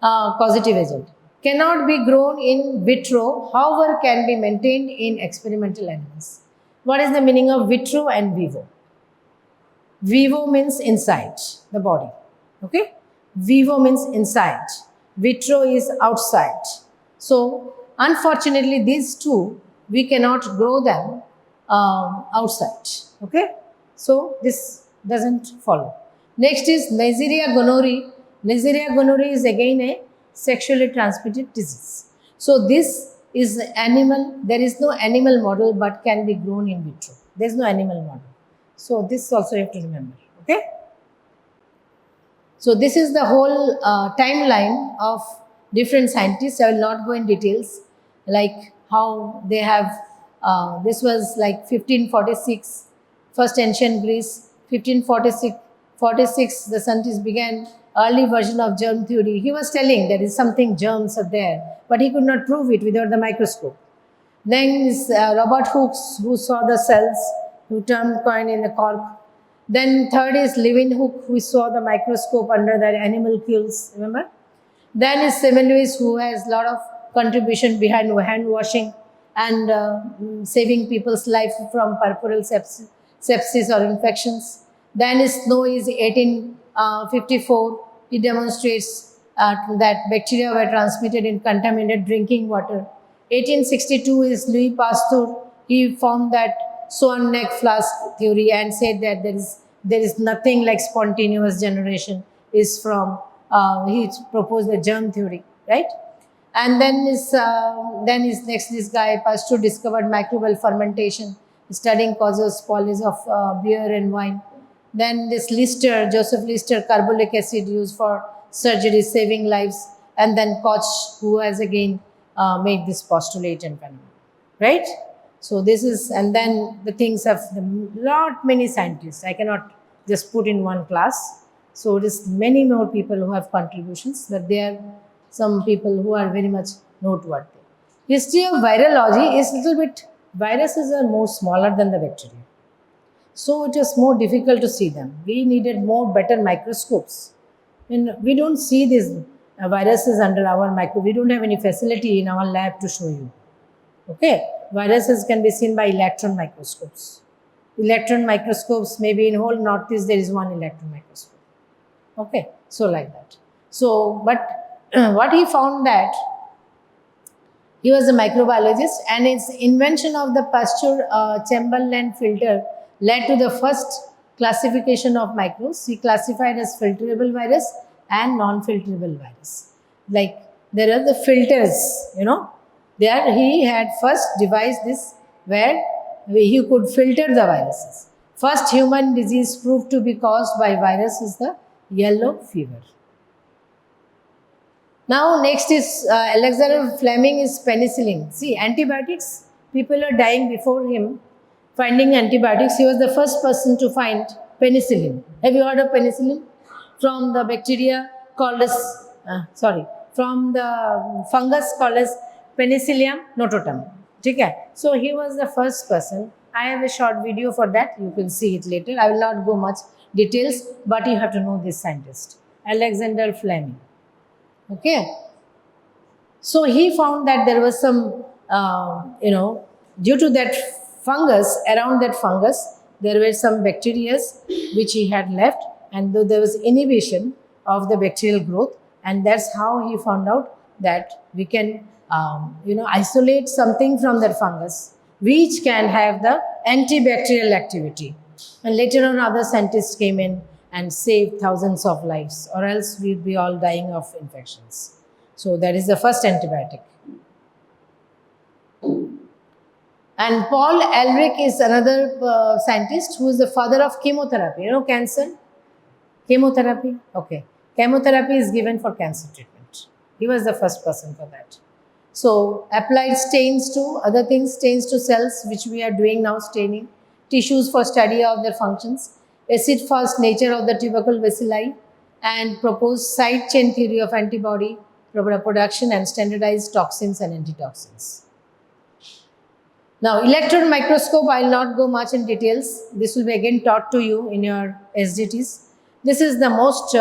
causative agent cannot be grown in vitro, however, can be maintained in experimental animals. What is the meaning of vitro and vivo? Vivo means inside the body. Okay, vivo means inside. Vitro is outside. So, unfortunately, these two we cannot grow them outside. Okay, so this doesn't follow. Next is Neisseria gonorrhoeae. Neisseria gonorrhoeae is again a sexually transmitted disease. So this is animal, there is no animal model but can be grown in vitro. There is no animal model. So this also you have to remember. Okay. So this is the whole timeline of different scientists. I will not go in details like how they have, this was like 1546, first ancient Greece. 1546, the scientists began early version of germ theory. He was telling there is something, germs are there, but he could not prove it without the microscope. Then is Robert Hooke, who saw the cells, who turned coin in the cork. Then third is Leeuwenhoek, who saw the microscope under the animalcules, remember? Then is Semmelweis, who has a lot of contribution behind hand washing and saving people's life from puerperal sepsis or infections. Then Snow is 1854. He demonstrates that bacteria were transmitted in contaminated drinking water. 1862 is Louis Pasteur. He formed that swan neck flask theory and said that there is nothing like spontaneous generation is from, he proposed the germ theory, right? And then is next this guy Pasteur discovered microbial fermentation, studying causes polys of beer and wine. Then this Lister, Joseph Lister, carbolic acid used for surgery, saving lives. And then Koch, who has again made this postulate and phenomenon, right? So this is, and then the things of many scientists. I cannot just put in one class. So it is many more people who have contributions, but there are some people who are very much noteworthy. History of virology is a little bit, viruses are more smaller than the bacteria. So it was more difficult to see them. We needed more better microscopes. And we don't see these viruses under our microscope. We don't have any facility in our lab to show you. Okay, viruses can be seen by electron microscopes. electron microscopes. Maybe in whole Northeast there is one electron microscope. Okay, so like that. So, but what he found that he was a microbiologist, and his invention of the Pasteur Chamberlain filter led to the first classification of microbes. He classified as filterable virus and non-filterable virus. Like there are the filters, you know. There he had first devised this where he could filter the viruses. First human disease proved to be caused by virus is the yellow fever. Now next is Alexander Fleming is penicillin. See, antibiotics, people are dying before him finding antibiotics. He was the first person to find penicillin. Have you heard of penicillin? From the bacteria called as, from the fungus called as Penicillium nototum. Okay? So he was the first person. I have a short video for that. You can see it later. I will not go much details, but you have to know this scientist, Alexander Fleming. Okay, so he found that there was some, due to that fungus, around that fungus, there were some bacteria which he had left, and though there was inhibition of the bacterial growth, and that's how he found out that we can, isolate something from that fungus, which can have the antibacterial activity. And later on, other scientists came in and saved thousands of lives, or else we'd be all dying of infections. So that is the first antibiotic. And Paul Ehrlich is another scientist who is the father of chemotherapy. You know cancer? Chemotherapy? Okay. Chemotherapy is given for cancer treatment. He was the first person for that. So applied stains to other things, stains to cells, which we are doing now, staining, tissues for study of their functions, acid-fast nature of the tubercle bacilli, and proposed side chain theory of antibody production and standardized toxins and antitoxins. Now, electron microscope, I will not go much in details. This will be again taught to you in your SDTs. This is the most,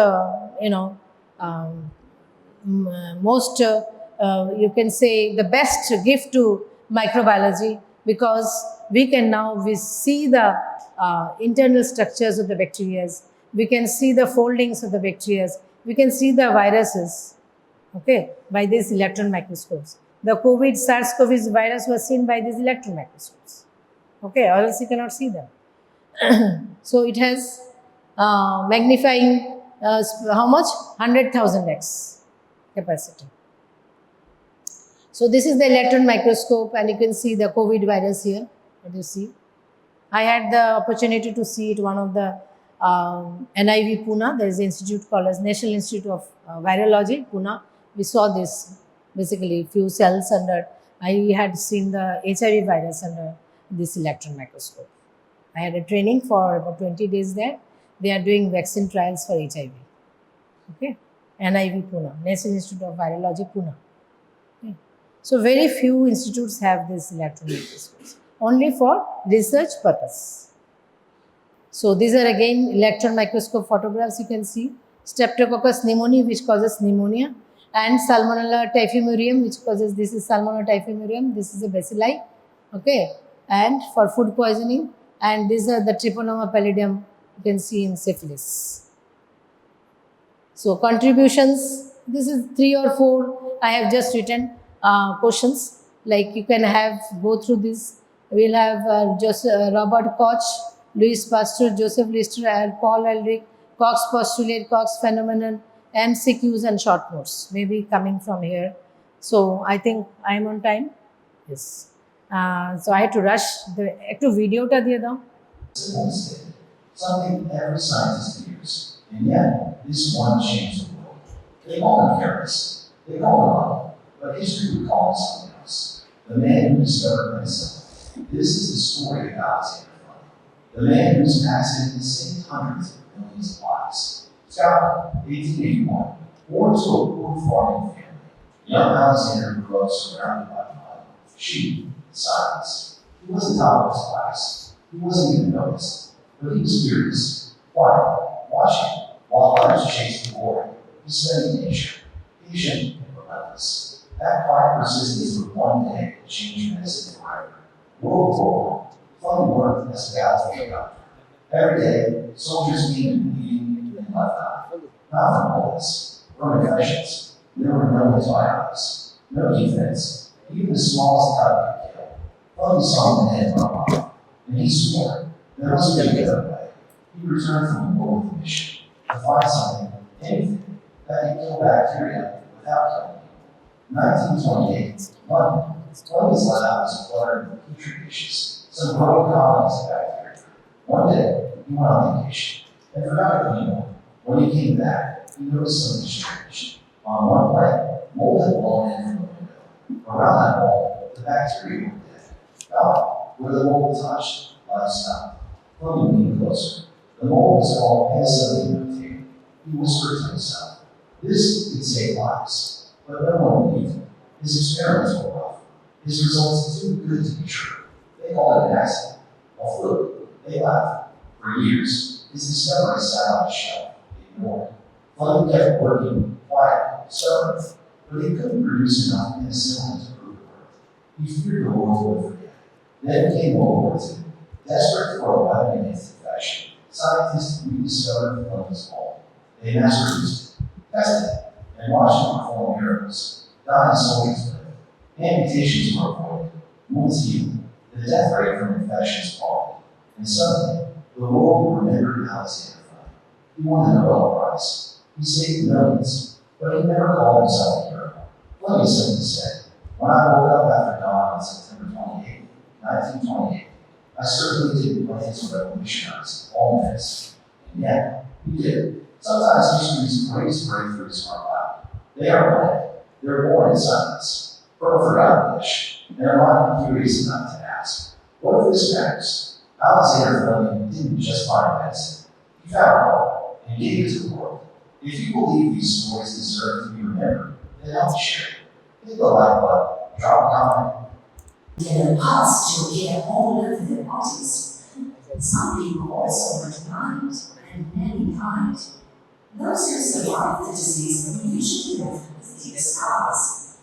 you can say the best gift to microbiology, because we can now see the internal structures of the bacteria, we can see the foldings of the bacteria, we can see the viruses, okay, by these electron microscopes. The COVID SARS-CoV virus was seen by these electron microscopes, okay, or else you cannot see them. So it has magnifying how much? 100,000x capacity. So this is the electron microscope, and you can see the COVID virus here. What do you see? I had the opportunity to see it, one of the NIV Pune. There is an institute called as National Institute of Virology, Pune. We saw this, basically few cells under, I had seen the HIV virus under this electron microscope. I had a training for about 20 days there. They are doing vaccine trials for HIV. Okay, NIV Pune, National Institute of Virology, Pune. Okay. So very few institutes have this electron microscopes, only for research purpose. So these are again electron microscope photographs. You can see Streptococcus pneumoniae, which causes pneumonia, and Salmonella typhimurium, which causes, this is Salmonella typhimurium, this is a bacilli, okay, and for food poisoning, and these are the Treponema pallidum, you can see in syphilis. So contributions, this is 3 or 4, I have just written questions, like you can have, go through this. We'll have Robert Koch, Louis Pasteur, Joseph Lister, Paul Ehrlich, Koch's postulate, Koch's phenomenon, MCQs and short notes may be coming from here. So I think I am on time. Yes. So I had to rush. The video ta diya tha. Something every scientist fears, and yet this one changed the world. They call him careless. They call him love, but history would call him something else. The man who discovered penicillin. This is the story of Alexander Fleming, the man whose passing has saved hundreds of millions of lives. Scotland, 1881, born to a poor farming family. Young Alexander grew up surrounded by mud, sheep, and silence. He wasn't top of his class. He wasn't even noticed. But he was curious, quiet, watching, while others chased the glory. He studied nature, patient and relentless. That quiet persistence would one day change medicine forever. World War I, Fleming worked as a battlefield doctor. Every day, soldiers came in bleeding and left out. Not from bullets, from infections. There were no antibiotics, no defense. Even the smallest cut could kill. Fleming saw the head run off, and he swore there must be a better way. He returned from the war with a mission to find something, anything, that could kill bacteria without killing people. 1928, London. Fleming's lab was cluttered with petri dishes, some growing colonies of bacteria. One day, he went on vacation and forgot to clean them. When he came back, he noticed something strange. On one plant, mold had blown in from the window. Around that mold, the bacteria were dead. Now, where the mold touched, life stopped. Fleming leaned closer. The mold was called penicillium bacteria. He whispered to himself, "This could save lives." But no one believed him. His experiments were rough. His results too good to be true. They called it an accident, a fluke. They laughed. For years, his discovery sat on a shelf, ignored. Fleming kept working quietly, stubbornly, but he couldn't produce enough penicillin to prove it worked. He feared the world would forget. Then came World War II. Desperate for a weapon against infection, scientists rediscovered Fleming's mold. They mass-produced it, tested it, and watched it perform miracles. Dying soldiers lived. Amputations were avoided. Wounds healed. The death rate from infections falling. And suddenly, the world remembered Alexander Fleming. He won the Nobel Prize. He saved millions, but he never called himself a hero. Fleming simply said, "When I woke up after dawn on September 28, 1928, I certainly didn't plan to revolutionize all medicine." And yet, he did. Sometimes history's greatest breakthroughs are loud. They are quiet. They're born in silence, from a forgotten dish, and a mind curious enough to ask, what if this matters? Alexander Fleming didn't just find medicine. He found hope and gave it to the world. If you believe these stories deserve to be remembered, then help share it. Hit the like button, drop a comment. In the past, you'll hear all over their bodies. Some people also went blind, and many died. Those who survived the disease were usually left with deep scars.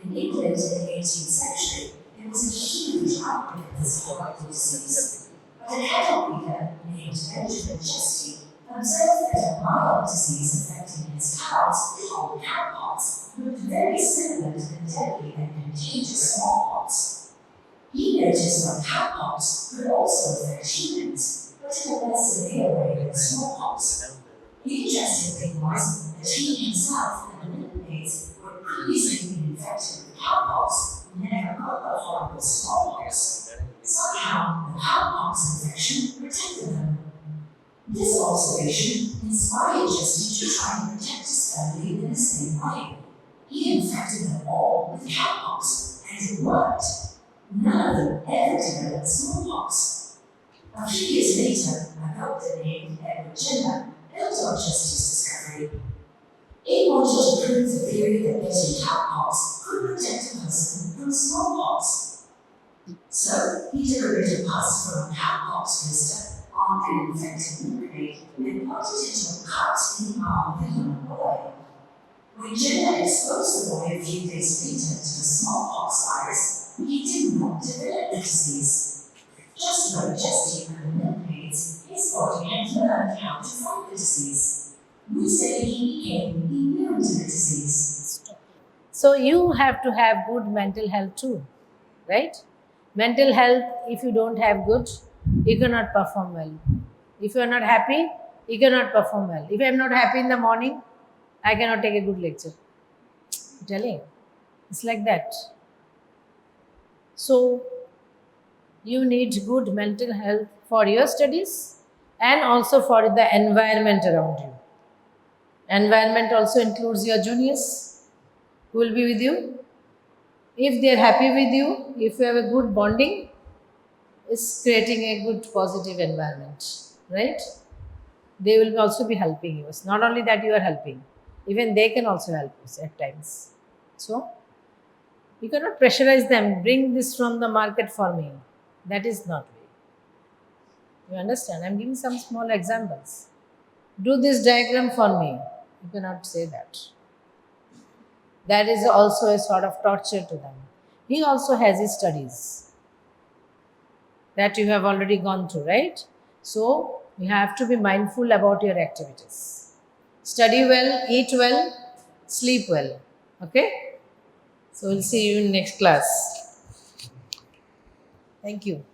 In England in the 18th century, there was a huge outbreak of this horrible disease. But a cattle breeder named Benjamin Chesty observed that a mild disease affecting his cows, called cowpox, looked very similar to the deadly and contagious smallpox. He noticed that cowpox could also affect humans, but in a less severe way than smallpox. The interesting thing was that he himself and the milkmaids who had previously been infected with cowpox never got the horrible smallpox. Somehow, the cowpox infection protected them. This observation inspired Chesty to try and protect his family in the same way. He infected them all with cowpox, and it worked. None of them ever developed smallpox. A few years later, a doctor named Edward Jenner built on Chesty's discovery. He wanted to prove the theory that getting cowpox could protect a person from smallpox. So he took a bit of pus from a cowpox blister on an infected milkmaid and put it into a cut in the arm of a young boy. When Jenner exposed the boy a few days later to the smallpox virus, he did not develop the disease. Just like Chesty and the milkmaids, his body had learned how to fight the disease. We say he became immune to the disease. So you have to have good mental health too, right? Mental health, if you don't have good, you cannot perform well. If you are not happy, you cannot perform well. If I am not happy in the morning, I cannot take a good lecture. I'm telling you, it's like that. So you need good mental health for your studies and also for the environment around you. Environment also includes your juniors who will be with you. If they are happy with you, if you have a good bonding, it's creating a good positive environment, right? They will also be helping you. It's not only that you are helping, even they can also help you at times. So you cannot pressurize them, bring this from the market for me. That is not way. You understand? I'm giving some small examples. Do this diagram for me. You cannot say that. That is also a sort of torture to them. He also has his studies. that you have already gone through, right? So you have to be mindful about your activities. Study well, eat well, sleep well. Okay? So we'll see you in next class. Thank you.